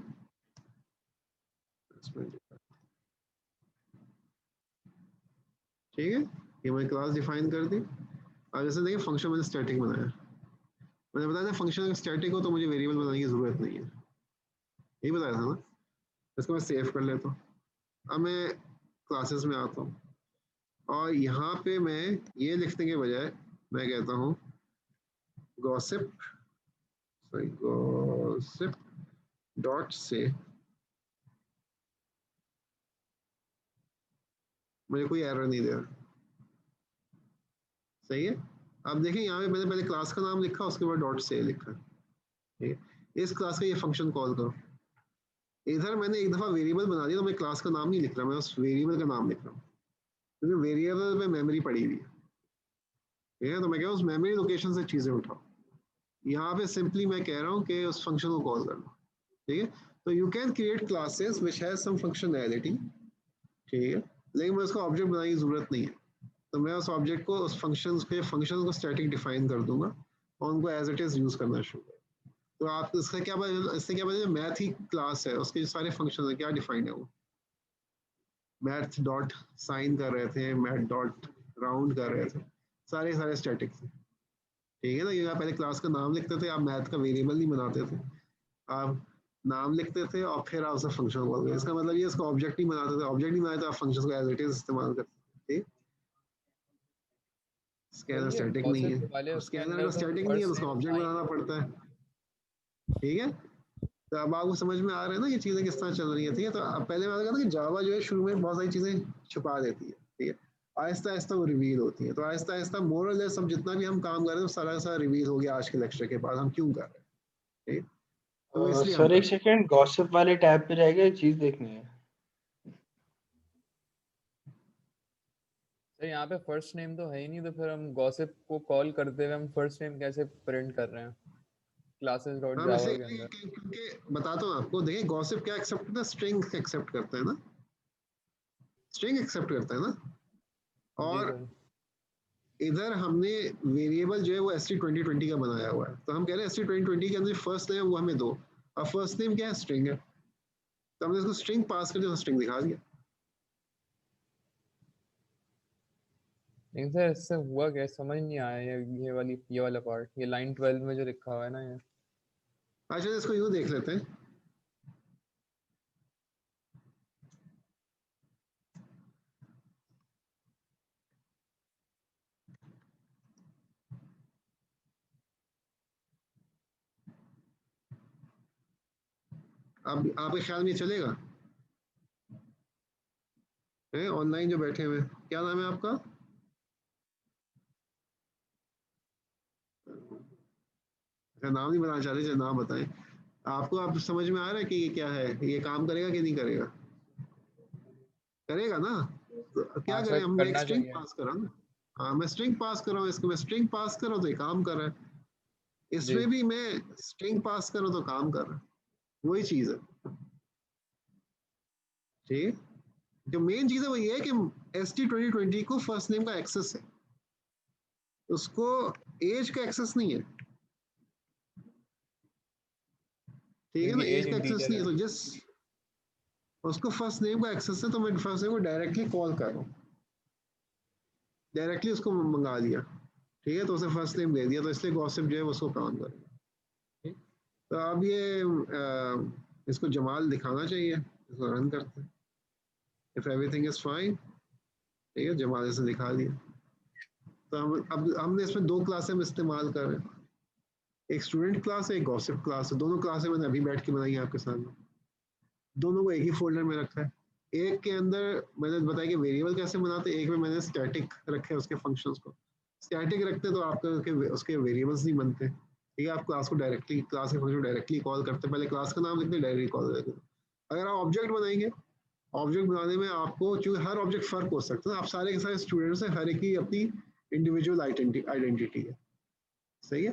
ठीक है, ये मैंने क्लास डिफाइन कर दी। अब जैसे देखिए फंक्शन मैंने स्टैटिक बनाया, मैंने बताया था फंक्शन स्टैटिक हो तो मुझे वेरिएबल बनाने की जरूरत नहीं है, यही बताया था ना। इसको मैं सेव कर लेता हूँ। अब मैं क्लासेस में आता हूँ और यहाँ पे मैं ये लिखने के बजाय मैं कहता हूँ गॉसिप डॉट से, मुझे कोई एरर नहीं दे रहा, सही है। अब देखिए यहाँ पे मैंने पहले क्लास का नाम लिखा, उसके बाद डॉट से लिखा, ठीक है। इस क्लास का ये फंक्शन कॉल करो, इधर मैंने एक दफ़ा वेरिएबल बना दिया तो मैं क्लास का नाम नहीं लिख रहा, मैं उस वेरिएबल का नाम लिख रहा हूँ, क्योंकि वेरिएबल में मेमोरी पड़ी हुई है, ठीक है। तो मैं कह रहा हूँ उस मेमोरी लोकेशन से चीज़ें उठाओ। यहाँ पे सिंपली मैं कह रहा हूँ कि उस फंक्शन को कॉल करना, ठीक है। तो you can create classes which has some functionality, ठीक है, लेकिन मैं उसको ऑब्जेक्ट बनाने की जरूरत नहीं है। तो मैं उस ऑब्जेक्ट को, उस फंक्शन को स्टैटिक डिफाइन कर दूंगा और उनको एज इट इज यूज करना शुरू कर। तो आप इससे क्या पता मैथ ही क्लास है, उसके सारे फंक्शन है, क्या डिफाइंड है वो, मैथ डॉट साइन कर रहे थे, मैथ डॉट राउंड कर रहे थे, सारे सारे स्टैटिक थे, ठीक है ना। ये आप पहले क्लास का नाम लिखते थे, आप मैथ का वेरिएबल नहीं बनाते थे, आप नाम लिखते थे और फिर आप उसका फंक्शन कॉल करते। इसका मतलब ये इसका ऑब्जेक्ट नहीं बनाते थे, ऑब्जेक्ट नहीं बनाते तो आप फंक्शन को एज इट इज इस्तेमाल करते थे। सर स्कैनर ये स्टैटिक नहीं गॉसिप वाले है, उसके स्कैनर अंदर अगर तो स्टैटिक नहीं है तो फर्स्ट उसका नेम ऑब्जेक्ट आ ही बनाना नहीं रहा। पड़ता है, ठीक है। तो अब आपको समझ में आ रहा है ना ये चीज़ें किस तरह चल रही है, ठीक है। तो अब पहले मैं कहता कि जावा जो है शुरू में बहुत सारी चीज़ें छुपा देती है, ठीक है, आहिस्ता आहिस्ता वो रिवील होती है। तो आहिस्ता आहिस्ता मोर और लेस सब जितना भी हम काम कर रहे हैं तो सारा सारा रिवील हो गया आज के लेक्चर के बाद हम क्यों कर रहे हैं, ठीक है। तो इसलिए हम सर एक कर, सेकेंड, गॉसिप वाले टैब पे रह गए, एक चीज देखनी है। सर यहाँ पे फर्स्ट नेम तो है ही नहीं, तो फिर हम गॉसिप को कॉल करते हुए हम फर्स्ट नेम कैसे प्रिंट कर रहे हैं क्लासेस डॉट हम जावा इसे के अंदर? क्योंकि बताता हूँ आपको, देखिए गॉसिप क्या एक्सेप्ट करता है, स्ट्रिंग एक्सेप्ट करता है ना, स्ट्रिंग एक्सेप्ट करता है ना। जी और सर। इधर हमने वेरिएबल जो है वो ST2020 का बनाया हुआ है, तो हम कह रहे हैं ST2020 के अंदर फर्स्ट नेम वो हमें दो। अब फर्स्ट नेम क्या है, स्ट्रिंग है, तो हमने इसको स्ट्रिंग पास कर दिया, स्ट्रिंग दिखा दिया। लेकिन सर इससे हुआ क्या, समझ नहीं आया ये वाला पार्ट, ये लाइन 12 में जो लिखा हुआ है ना ये। अच्छा, इसको यूँ देख लेते हैं, अब आपके ख्याल में चलेगा, ऑनलाइन जो बैठे हुए, क्या नाम है आपका? अच्छा, नाम नहीं बताना चाहते, चलिए नाम बताएं। आपको आप समझ में आ रहा है कि ये क्या है, ये काम करेगा कि नहीं करेगा? करेगा ना। तो क्या हाँ सर, करें, हम एक करना स्ट्रिंग चाहिए। पास कर रहा हूँ ना। हाँ, मैं स्ट्रिंग पास कर रहा हूँ, इसको मैं स्ट्रिंग पास कर रहा हूँ तो ये काम कर रहा है, जी। इसमें भी मैं स्ट्रिंग पास कर रहा हूँ तो काम कर रहा है, वही चीज़ है, ठीक है। जो मेन चीज़ है वो ये है कि ST2020 को फर्स्ट नेम का एक्सेस है, उसको एज का एक्सेस नहीं है, ठीक है ना, क्योंकि एज एज का एक्सेस इंटीजर नहीं है, है। तो जिस उसको फर्स्ट नेम का एक्सेस है तो मैं फर्स्ट नेम को डायरेक्टली कॉल कर रहा हूँ, डायरेक्टली उसको मंगा दिया, ठीक है, तो उसे फर्स्ट नेम दे दिया, तो इसलिए गॉसिप जो है उसको काम करेगा। ठीक, तो अब ये इसको जमाल दिखाना चाहिए, इसको रन करते हैं। इफ एवरीथिंग इज फाइन, ठीक है, जमाल इसे दिखा दिया। तो अब हमने इसमें दो क्लासें हम इस्तेमाल कर रहे हैं, एक स्टूडेंट क्लास है, एक गॉसिप क्लास है। दोनों क्लासें मैंने अभी बैठ के बनाई है आपके सामने, दोनों को एक ही फोल्डर में रखा है। एक के अंदर मैंने बताया कि वेरिएबल कैसे बनाते हैं, एक में मैंने स्टैटिक रखे उसके फंक्शंस को। स्टैटिक रखते तो आपके उसके वेरिएबल्स नहीं बनते, ठीक है, आप क्लास को डायरेक्टली, क्लास के फंक्शन डायरेक्टली कॉल करते, पहले क्लास का नाम लिखते, डायरेक्टली कॉल करते। अगर आप ऑब्जेक्ट बनाएंगे, ऑब्जेक्ट बनाने में आपको, चूंकि हर ऑब्जेक्ट फर्क हो सकता है, आप सारे के सारे स्टूडेंट्स हैं, हर एक की अपनी इंडिविजुअल आइडेंटिटी है, सही है।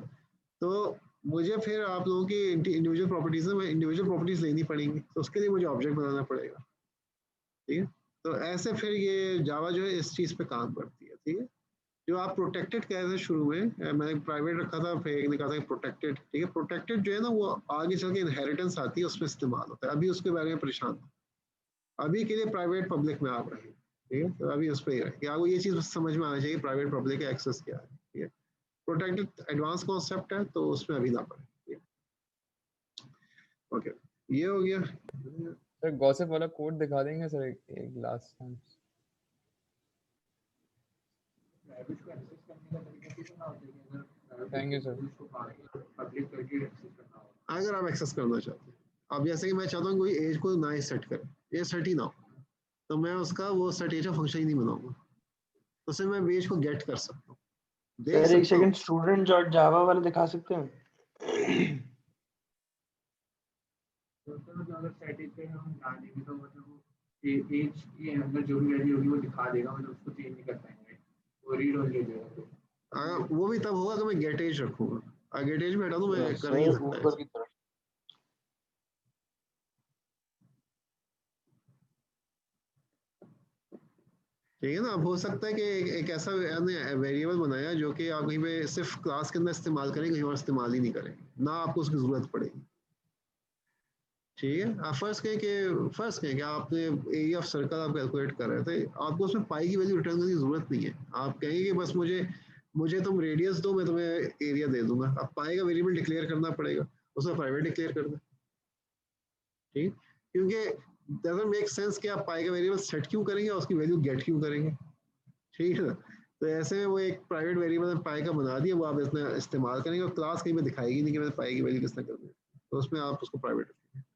तो मुझे फिर आप लोगों की इंडिविजुअल प्रॉपर्टीज में इंडिविजुअल प्रॉपर्टीज लेनी पड़ेंगी, तो उसके लिए मुझे ऑब्जेक्ट बनाना पड़ेगा, ठीक है। तो ऐसे फिर ये जावा जो है इस चीज़ पे काम करती है, ठीक है। जो आप प्रोटेक्टेड कह रहे थे शुरू में, मैंने प्राइवेट रखा था, फिर एक ने कहा था प्रोटेक्टेड, ठीक है। प्रोटेक्टेड जो है ना, वो आगे चल के इनहेरिटेंस आती है, उसमें इस्तेमाल होता है, अभी उसके बारे में परेशान था। अभी के लिए प्राइवेट पब्लिक में आप रहे, ठीक है, तो अभी उस पर ही रहे, आपको ये चीज़ समझ में आना चाहिए प्राइवेट पब्लिक का एक्सेस क्या है, ठीक है। प्रोटेक्टेड एडवांस कॉन्सेप्ट है, तो उसमें अभी ना पड़े, ठीक है। ओके, ये हो गया। सर गॉसिप वाला कोड दिखा देंगे सर एक last time? Thank you sir. अगर आप एक्सेस करना चाहते हैं, अब जैसे कि मैं चाहता हूँ कोई एज को ना ही सेट करे, ये सेट ही ना हो, तो मैं उसका वो सेट एज का फंक्शन ही नहीं बनाऊंगा, तो सिर्फ मैं एज को गेट कर सकता हूँ, देख सर एक सकता हूँ। सेकंड, स्टूडेंट डॉट जावा वाला दिखा सकते हैं? अगर सेटिंग पे हम डालेंगे तो मतलब एज के अंदर जो भी वैल्यू होगी वो दिखा देगा, मतलब उसको चेंज नहीं कर पाएंगे, वो रीड ओनली देगा। वो भी तब होगा कि मैं गेट एज रखूंगा, गेट एज में हटा दूं, मैं कर नहीं सर सकता ऊपर ऐसा। की तरफ। ठीक है ना, अब हो सकता है कि एक ऐसा वेरिएबल बनाया जो कि आप कहीं पे सिर्फ क्लास के अंदर इस्तेमाल करें, कहीं और इस्तेमाल ही नहीं करें, ना आपको उसकी जरूरत पड़ेगी, ठीक है। आप फर्स्ट कहें कि आपने एरिया ऑफ सर्कल आप कैलकुलेट कर रहे थे, आपको उसमें पाई की वैल्यू रिटर्न करने की जरूरत नहीं है, आप कहेंगे कि बस मुझे मुझे तुम रेडियस दो, मैं तुम्हें एरिया दे दूंगा। अब पाई का वेरिएबल डिक्लेयर करना पड़ेगा, उसका प्राइवेट डिक्लेयर कर दें, ठीक, क्योंकि डजंट मेक सेंस कि आप पाई का वेरिएबल सेट क्यों करेंगे और उसकी वैल्यू गेट क्यों करेंगे, ठीक है ना। तो ऐसे में वो एक प्राइवेट वेरिएबल पाई का बना दिया, वो आप इसमें इस्तेमाल करेंगे और क्लास कहीं पे दिखाएगी नहीं कि मैंने पाई की वैल्यू किसने कर दी, तो उसमें आप उसको प्राइवेट रखेंगे।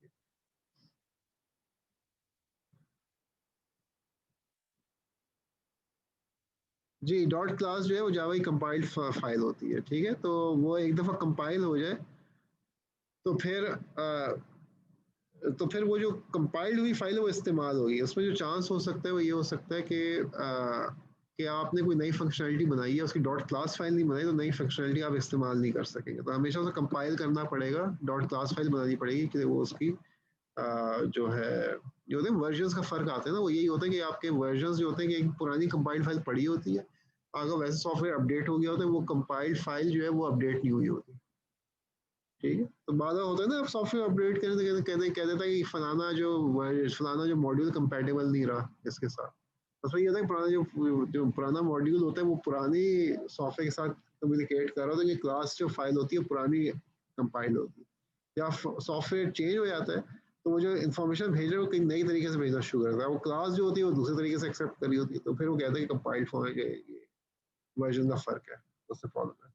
जी, डॉट क्लास जो है वो जावा की कंपाइल्ड फाइल होती है, ठीक है। तो वो एक दफ़ा कंपाइल हो जाए तो फिर वो जो कंपाइल्ड हुई फाइल है वो इस्तेमाल होगी। उसमें जो चांस हो सकता है वो ये हो सकता है कि आपने कोई नई फंक्शनलिटी बनाई है, उसकी डॉट क्लास फाइल नहीं बनाई, तो नई फंक्शनलिटी आप इस्तेमाल नहीं कर सकेंगे, तो हमेशा उसे कंपाइल करना पड़ेगा, डॉट क्लास फाइल बनानी पड़ेगी कि वो उसकी जो है, जो होते हैं वर्जन्स का फ़र्क आता है ना, वो यही होता है कि आपके वर्जन्स जो होते हैं कि एक पुरानी कंपाइल्ड फाइल पड़ी होती है, अगर वैसे सॉफ्टवेयर अपडेट हो गया होता है, वो कंपाइल्ड फाइल जो है वो अपडेट नहीं हुई होती, ठीक है। तो बाद में होता है ना, आप सॉफ्टवेयर अपडेट करें तो कह देता है कि फलाना जो मॉड्यूल कंपैटिबल नहीं रहा इसके साथ, बस वही होता है, पुराना जो पुराना मॉड्यूल होता है वो पुरानी सॉफ्टवेयर के साथ कम्युनिकेट कर रहा होता है, कि क्लास जो फाइल होती है पुरानी कंपाइल होती है, या सॉफ्टवेयर चेंज हो जाता है तो वो जो इन्फॉर्मेशन भेज रहे हो कहीं नई तरीके से भेजना शुरू करता है, वो क्लास जो होती है वो दूसरे तरीके से एक्सेप्ट करी होती है, तो फिर वो कहता है कि कंपाइल्ड फॉर्म है, कि वर्जन का फर्क है, उससे प्रॉब्लम है।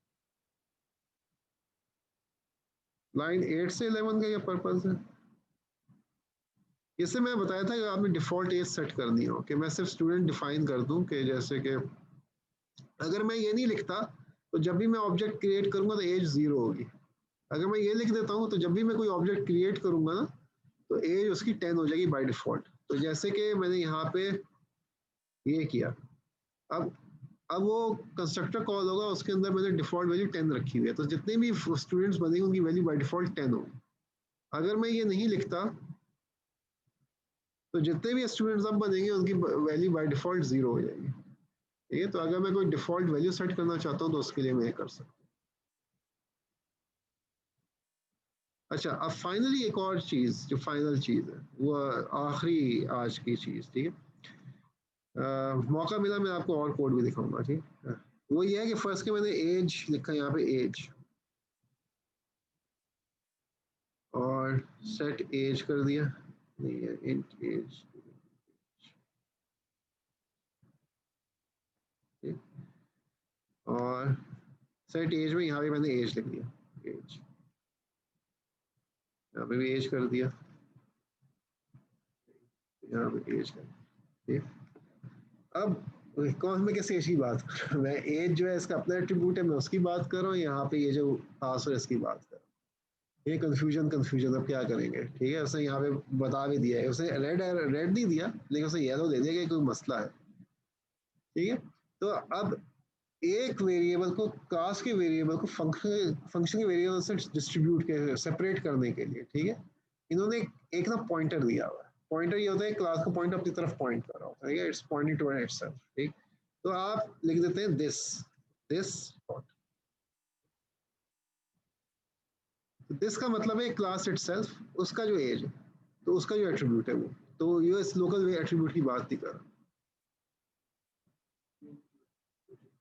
लाइन 8 से 11 का क्या पर्पज है? इससे मैं बताया था कि आपने डिफॉल्ट एज सेट करनी हो, कि मैं सिर्फ स्टूडेंट डिफाइन कर दूं, कि जैसे कि अगर मैं ये नहीं लिखता तो जब भी मैं ऑब्जेक्ट क्रिएट करूंगा तो एज 0 होगी। अगर मैं ये लिख देता हूँ तो जब भी मैं कोई ऑब्जेक्ट क्रिएट करूंगा ना तो एज उसकी 10 हो जाएगी बाय डिफॉल्ट। तो जैसे कि मैंने यहाँ पे ये किया, अब वो कंस्ट्रक्टर कॉल होगा, उसके अंदर मैंने डिफॉल्ट वैल्यू 10 रखी हुई है, तो जितने भी स्टूडेंट्स बनेंगे उनकी वैल्यू बाय डिफॉल्ट 10 होगी। अगर मैं ये नहीं लिखता तो जितने भी स्टूडेंट्स अब बनेंगे उनकी वैल्यू बाय डिफॉल्ट 0 हो जाएगी, ठीक है। तो अगर मैं कोई डिफॉल्ट वैल्यू सेट करना चाहता हूँ तो उसके लिए मैं ये कर सकता हूँ। अच्छा, अब फाइनली एक और चीज़, जो फाइनल चीज़ है वो आखिरी आज की चीज़, ठीक है। मौका मिला मैं आपको और कोड भी दिखाऊंगा, ठीक है। वो ये है कि फर्स्ट के मैंने एज लिखा यहाँ पे एज, और सेट एज कर दिया, नहीं है इंट एज, और सेट एज में यहाँ पे मैंने एज लिख दिया, एज यहाँ पे भी एज कर दिया, यहाँ पे एज कर दिया। अब कौन मैं किस एज की बात कर रहा हूँ, मैं एज जो है इसका अपना एट्रीब्यूट है, मैं उसकी बात कर रहा हूँ, यहाँ पे ये जो पास हो इसकी बात कर रहा हूँ। ये कंफ्यूजन अब क्या करेंगे, ठीक है। उसने यहाँ पे बता भी दिया है, उसने रेड नहीं दिया लेकिन उसने येलो दे दिया कि कोई मसला है, ठीक है। तो अब एक वेरिएबल को, क्लास के वेरिएबल को फंक्शन के वेरिएबल से डिस्ट्रीब्यूट के सेपरेट करने के लिए, ठीक है, इन्होंने एक ना पॉइंटर दिया हुआ है। पॉइंटर ये होता है क्लास का पॉइंटर अपनी तरफ पॉइंट कर रहा होता है, इट्स पॉइंटिंग टुवर्ड इटसेल्फ, ठीक। तो आप लिख देते हैं दिस दिस का मतलब है क्लास इटसेल्फ, उसका जो एज है, तो उसका जो एट्रीब्यूट है वो, तो ये इस लोकल एट्रीब्यूट की बात नहीं कर रहा,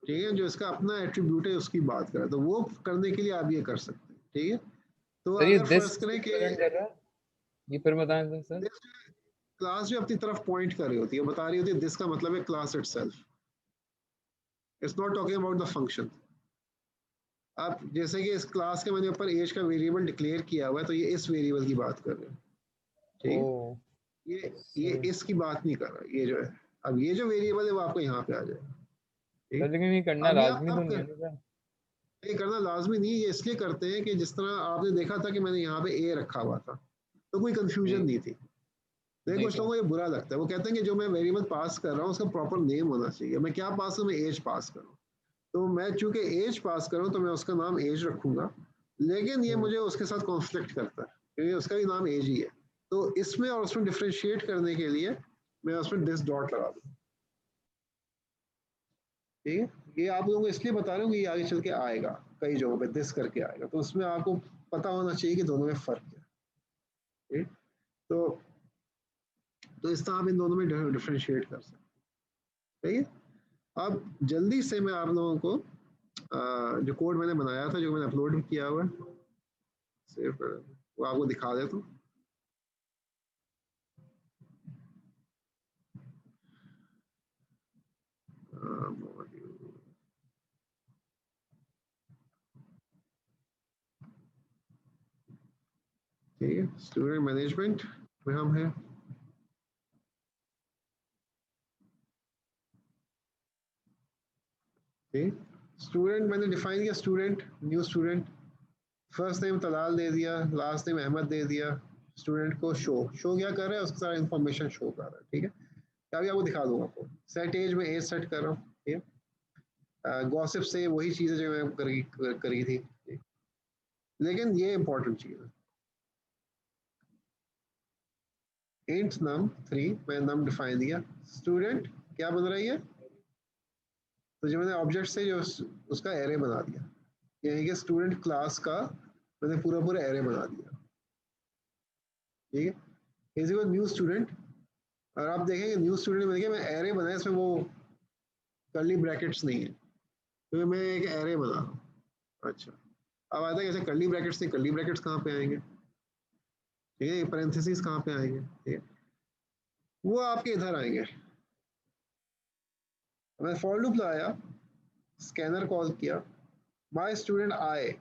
ठीक है। जो इसका अपना एट्रीब्यूट है उसकी बात कर रहा है, तो वो करने के लिए आप ये कर सकते हैं, ठीक है। तो सर ये अगर दिस फर्स्ट करें कि कर रहा है, ये फिर बताएं सर। क्लास जो अपनी तरफ पॉइंट कर रही होती है, बता रही होती है, दिस का मतलब है class itself, it's not talking about the function. आप जैसे कि इस क्लास के मैंने ऊपर एज का वेरिएबल डिक्लेयर किया हुआ है, तो ये इस वेरिएबल की बात कर रहे हैं, ठीक है। ओ ये इसकी बात नहीं कर रहा, ये जो है, अब ये जो वेरिएबल है वो आपको यहाँ पे आ जाएगा, ठीक सर, है। लेकिन ये करना अब ये आप लाजमी तो कब नहीं है कर, ना सर? ये करना लाजमी नहीं है, ये इसलिए करते हैं कि जिस तरह आपने देखा था कि मैंने यहाँ पे ए रखा हुआ था, तो कोई कंफ्यूजन जी नहीं थी। देखो जी कुछ लोगों सर। को ये बुरा लगता है, वो कहते हैं कि जो मैं वेरिएबल पास कर रहा हूँ उसका प्रॉपर नेम होना चाहिए। मैं क्या पास करूँ, मैं एज पास करूँ, तो मैं चूंकि एज पास करूँ तो मैं उसका नाम एज रखूंगा, लेकिन ये मुझे उसके साथ कॉन्फ्लिक्ट करता है क्योंकि उसका भी नाम एज ही है। तो इसमें और उसमें डिफ्रेंशिएट करने के लिए मैं उसमें दिस डॉट लगा दूँ, ठीक है। ये आप लोगों को इसलिए बता रहा हूँ कि ये आगे चल के आएगा, कई जगहों पे दिस करके आएगा, तो उसमें आपको पता होना चाहिए कि दोनों में फर्क है, ठीक। तो इस तरह आप इन दोनों में डिफ्रेंशिएट कर सकते हैं, ठीक है। अब जल्दी से मैं आप लोगों को जो कोड मैंने बनाया था, जो मैंने अपलोड भी किया हुआ है, सेव कर, वो आपको दिखा देता हूँ। ठीक है, स्टूडेंट मैनेजमेंट में हम हैं, ठीक। स्टूडेंट मैंने डिफाइन किया, student, new student, first name Talal दे दिया, लास्ट नेम अहमद दे दिया, स्टूडेंट को शो क्या कर रहा है, उसका सारा इन्फॉर्मेशन शो कर रहा है, ठीक है। अभी आपको दिखा दूंगा आपको, सेट एज में एज सेट कर रहा हूँ, ठीक है। गॉसिप से वही चीज़ है जो मैं करी थी, ठीक? लेकिन ये इंपॉर्टेंट चीज़ है, इंट नम 3, मैं नम डिफाइन दिया, स्टूडेंट क्या बन रही है, तो जो मैंने ऑब्जेक्ट से जो उसका एरे बना दिया, यानी कि स्टूडेंट क्लास का मैंने पूरा एरे बना दिया, ठीक है। इसी को न्यू स्टूडेंट, और आप देखेंगे न्यू स्टूडेंट में देखिए मैं एरे बनाया, इसमें वो कर्ली ब्रैकेट्स नहीं है, तो मैं एक एरे बना रहा हूँ। अच्छा, अब आता है कैसे कर्ली ब्रैकेट्स नहीं, कर्ली ब्रैकेट्स कहाँ पे आएंगे, ठीक है, पैरेंथेसिस कहाँ पे आएंगे, ठीक है, वो आपके इधर आएंगे। मैं फॉर लूप लाया, स्कैनर कॉल किया, माय स्टूडेंट आई,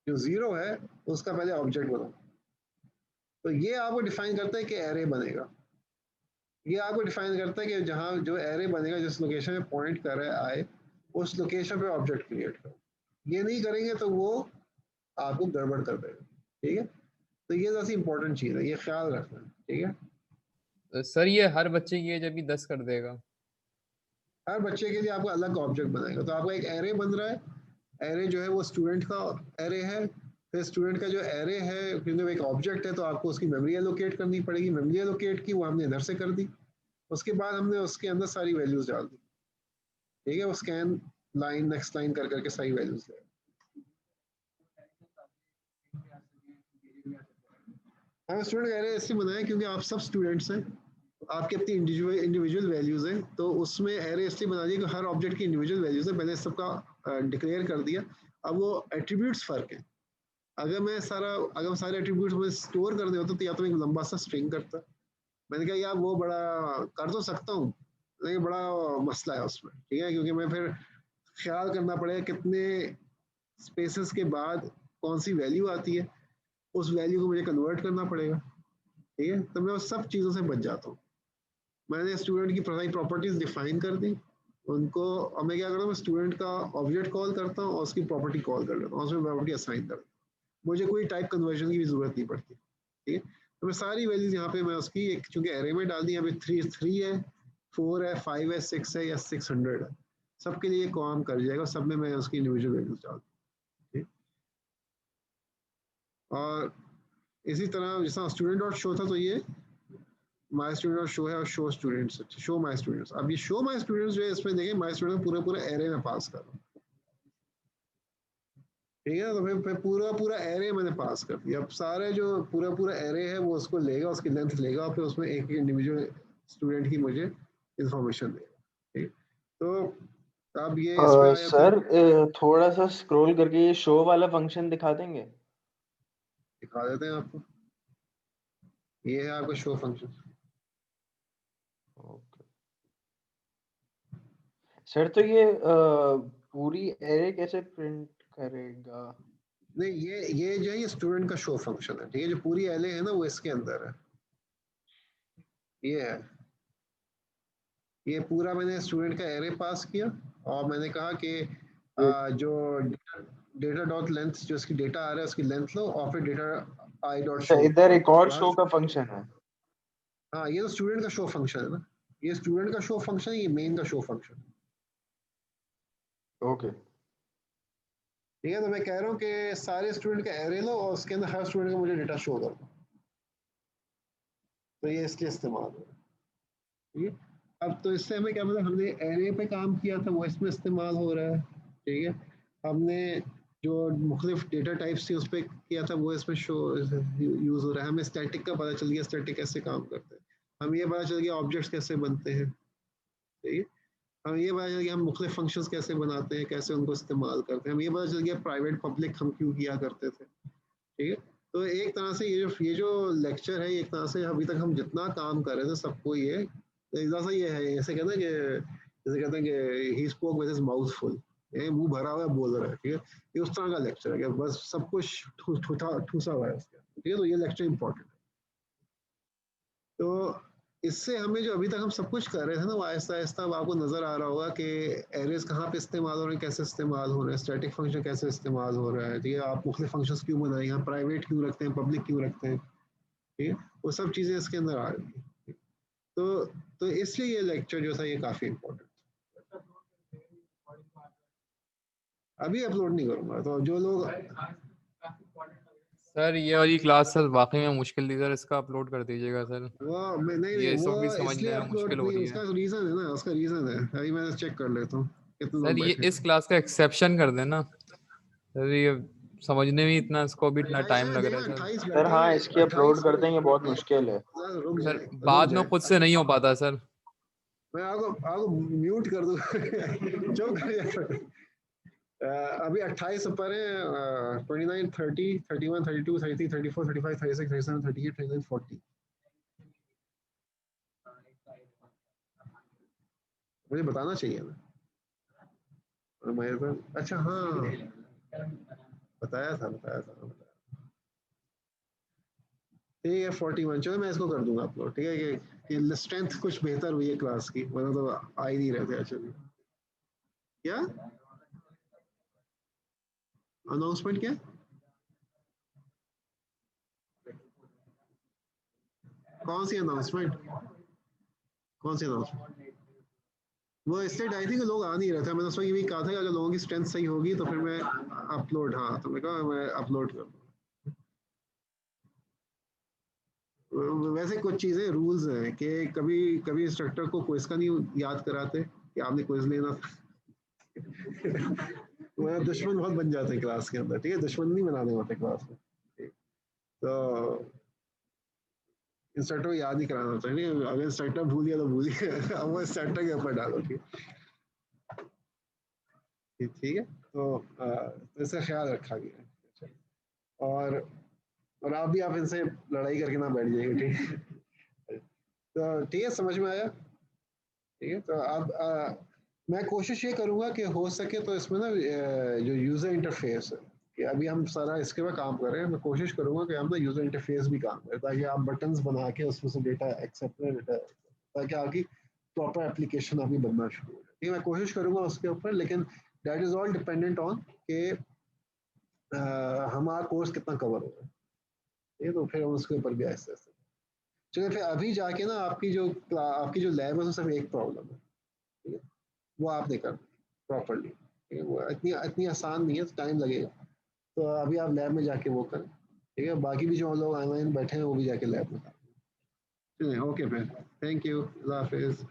जो 0 है उसका पहले ऑब्जेक्ट बनाओ, तो ये आपको डिफाइन करता है कि एरे बनेगा। ये आपको डिफाइन करता है कि जहाँ जो एरे बनेगा, जिस लोकेशन में पॉइंट कर रहा है आई, उस लोकेशन पे ऑब्जेक्ट क्रिएट करो। ये नहीं करेंगे तो वो आपको गड़बड़ कर देगा, ठीक है। तो ये जैसी इंपॉर्टेंट चीज़ है, ये ख्याल रखना है, ठीक है। तो सर ये हर बच्चे की एज अभी 10 कर देगा? हर बच्चे के लिए आपको अलग ऑब्जेक्ट बनाएगा, तो आपका एक एरे बन रहा है, एरे जो है वो स्टूडेंट का एरे है, फिर स्टूडेंट का जो एरे है क्योंकि एक ऑब्जेक्ट है तो आपको उसकी मेमोरी एलोकेट करनी पड़ेगी, मेमोरी एलोकेट की वो हमने इधर से कर दी, उसके बाद हमने उसके अंदर सारी वैल्यूज डाल दी, ठीक है। वो स्कैन लाइन नेक्स्ट लाइन कर करके सारी वैल्यूज ले, हमें स्टूडेंट एरे इसलिए बनाया क्योंकि आप सब स्टूडेंट्स हैं, आपकी अपनी इंडिविजुअल वैल्यूज हैं, तो उसमें एरे इसलिए बना दिया कि हर ऑब्जेक्ट की इंडिविजुअल वैल्यूज है, मैंने सबका डिक्लेयर कर दिया। अब वो एट्रीब्यूट्स फर्क है। अगर सारे एट्रीब्यूट्स में स्टोर करने होते तो या तो एक लंबा सा स्ट्रिंग करता। मैंने कहा यार वो बड़ा कर तो सकता हूँ, लेकिन बड़ा मसला है उसमें, ठीक है, क्योंकि मैं फिर ख्याल करना पड़ेगा कितने स्पेसेस के बाद कौन सी वैल्यू आती है, उस वैल्यू को मुझे कन्वर्ट करना पड़ेगा, ठीक है। तो मैं उस सब चीज़ों से बच जाता हूँ। मैंने स्टूडेंट की सारी प्रॉपर्टीज डिफाइन कर दी उनको, और मैं क्या करता हूँ, स्टूडेंट का ऑब्जेक्ट कॉल करता हूँ और उसकी प्रॉपर्टी कॉल कर लेता हूँ, उसमें प्रॉपर्टी असाइन कर देता हूँ। मुझे कोई टाइप कन्वर्जन की भी जरूरत नहीं पड़ती, ठीक है। तो मैं सारी वैल्यूज यहाँ पे मैं उसकी एक चूंकि एरे में डाल दी, यहाँ पे 3 है, 4 है, 5 है, 6 है या 600 है, सबके लिए काम कर जाएगा, सब में मैं उसकी इंडिविजुअल वैल्यूज डाल दूँ। और इसी तरह जैसा स्टूडेंट डॉट शो था, तो ये माई स्टूडेंट और शो है, और show students, show my students. अब ये शो माई स्टूडेंट्स जो है, इसमें देखें माई स्टूडेंट पूरा एरे में पास कर रहा हूँ, ठीक है। तो फिर पूरा एरे मैंने पास कर दिया। अब सारे जो पूरा एरे है वो उसको लेगा, उसकी लेंथ लेगा, और फिर उसमें एक इंडिविजुअल स्टूडेंट की मुझे इंफॉर्मेशन देगा, ठीक। तो अब ये इसमें आया तो सर थोड़ा सा स्क्रॉल करके ये शो वाला फंक्शन दिखा देंगे? दिखा देते हैं आपको। ये है आपका शो फंक्शन। ओके सर, तो ये पूरी एरे कैसे प्रिंट करेगा? नहीं, ये जो है ये स्टूडेंट का शो फंक्शन है, ठीक है। जो पूरी एरे है ना वो इसके अंदर है, ये है। ये पूरा मैंने स्टूडेंट का एरे पास किया, और मैंने कहा कि जो डेटा डॉट लेंथ, जो इसकी डेटा आ रहा है उसकी लेंथ लो, और फिर डेटा आई डॉट शो। इधर एक और शो का फंक्शन है। हाँ, ये तो स्टूडेंट का शो फंक्शन है ना, ये स्टूडेंट का शो फंक्शन है, ये मेन का शो फंक्शन, ओके ठीक है। तो मैं कह रहा हूँ कि सारे स्टूडेंट का एरे लो और उसके अंदर हर स्टूडेंट का मुझे डेटा शो कर दो, तो ये इसके इस्तेमाल हो रहा है, ठीक है। अब तो इससे हमें क्या पता, हमने एरे पे काम किया था वो इसमें इस्तेमाल हो रहा है, ठीक है। हमने जो मुख्तलिफ डेटा टाइप्स थी उस पर किया था वो इसमें शो यूज़ हो रहा है। हमें स्टैटिक का पता चल गया, स्टैटिक कैसे काम करते हैं, हमें ये पता चल गया ऑब्जेक्ट्स कैसे बनते हैं, ठीक है। हमें ये पता चल गया हम मुख्तलिफ फंक्शंस कैसे बनाते हैं, कैसे उनको इस्तेमाल करते हैं। हमें ये पता चल गया प्राइवेट पब्लिक हम क्यों किया करते थे, ठीक है। तो एक तरह से ये जो लेक्चर है, एक तरह से अभी तक हम जितना काम कर रहे थे सबको ये सा ये है, ऐसे कहते हैं कि जैसे कहते हैं कि he spoke with his mouth full, ये मुंह भरा हुआ बोल रहा है, ठीक है। ये उस तरह का लेक्चर है कि बस सब कुछ ठूसा हुआ है उसके, ठीक है। तो ये लेक्चर इंपॉर्टेंट है। तो इससे हमें जो अभी तक हम सब कुछ कर रहे थे ना, वो आहिस्ता आहिस्ता अब आपको नजर आ रहा होगा कि एरेज कहाँ पे इस्तेमाल हो रहे हैं, कैसे इस्तेमाल हो रहे हैं, स्टैटिक फंक्शन कैसे इस्तेमाल हो रहा है, ठीक है। आप मुख्तलिफ फंक्शंस क्यों बनाए, यहाँ प्राइवेट क्यों रखते हैं, पब्लिक क्यों रखते हैं, ठीक है। वो सब चीज़ें इसके अंदर आ रही हैं। तो इसलिए ये लेक्चर जो था ये काफ़ी इम्पोर्टेंट। अभी अपलोड नहीं करूँगा, तो जो लोग सर ये वाली क्लास सर वाकई में मुश्किल थी सर, इसका अपलोड कर दीजिएगा सर। वो नहीं ये वो तो भी समझने इसलिए में अपलोड मुश्किल हो नहीं, रही उसका है रीज़न है ना, उसका रीज़न है, अभी मैं चेक कर लेता हूँ कितने सर। लोग ये बैठे हैं। इस क्लास का एक्सेप्शन कर देना सर, ये समझने में इतना, इसको भी इतना 28 टाइम है, लग देखो रहा है सर। 28 सर, बैठे हाँ हैं, इसकी अपलोड 28 कर देंगे, बहुत मुश्किल है। रुक सर जाए, बाद में खुद से नहीं हो पाता सर। मैं आपको म्यूट कर दूँ जो कर जाए। अभी 28 ऊपर है, 29 30 31 32 33 34 35 36 37 38 39 40। मुझे बताना चाहिए ना, और मेरे को अच्छा हाँ बताया था। ठीक है 41, चलो मैं इसको कर दूंगा अपलोड, ठीक है। कि स्ट्रेंथ कुछ बेहतर हुई है क्लास की, वरना तो आ ही नहीं रहे थे एक्चुअली। क्या अनाउंसमेंट, क्या कौन सी अनाउंसमेंट, कौन सी अनाउंसमेंट? वो इसलिए डाली थी कि लोग आ नहीं रहे थे, मैंने उस वक्त ये भी कहा था कि अगर लोगों की स्ट्रेंथ सही होगी तो फिर मैं अपलोड, हाँ तो मैं कहा मैं अपलोड कर दूँ। वैसे कुछ चीज़ें रूल्स हैं कि कभी कभी इंस्ट्रक्टर को क्विज का नहीं याद कराते कि आपने क्विज लेना था। वो दुश्मन बहुत बन जाते हैं क्लास के अंदर, ठीक है। दुश्मन नहीं बनाने होते क्लास में, ठीक। तो इंस्ट्रक्टर को याद ही कराना होता है, नहीं अगर इंस्ट्रक्टर भूल गया तो भूल गया, अब वो इंस्ट्रक्टर के ऊपर डालो। ठीक है, तो इसका ख्याल रखा गया है। और आप भी, आप इनसे लड़ाई करके ना बैठ जाइए, ठीक है। तो ठीक है, समझ में आया? ठीक है, तो अब मैं कोशिश ये करूँगा कि हो सके तो इसमें ना जो यूज़र इंटरफेस है, कि अभी हम सारा इसके पर काम कर रहे हैं, मैं कोशिश करूँगा कि हम ना यूज़र इंटरफेस भी काम करें, ताकि आप बटन्स बना के उसमें से डेटा एक्सेप्ट करें, ताकि आपकी प्रॉपर एप्लीकेशन आपकी बनना शुरू हो जाए। ठीक है, मैं कोशिश करूँगा उसके ऊपर, लेकिन that is all dependent on कि हमारा कोर्स कितना कवर हो रहा है। ठीक है, तो फिर हम उसके ऊपर भी ऐसे ऐसे चलिए। फिर अभी जाके ना आपकी जो लैब है उसमें सिर्फ एक प्रॉब्लम है, ठीक है, वो आप नहीं कर प्रॉपरली, ठीक है, वो इतनी इतनी आसान नहीं है, टाइम लगेगा। तो अभी आप लैब में जाके वो करें, ठीक है, बाकी भी जो लोग ऑनलाइन बैठे हैं वो भी जाके लैब में करें। चलिए, ओके फिर, थैंक यू, अल्लाह हाफिज़।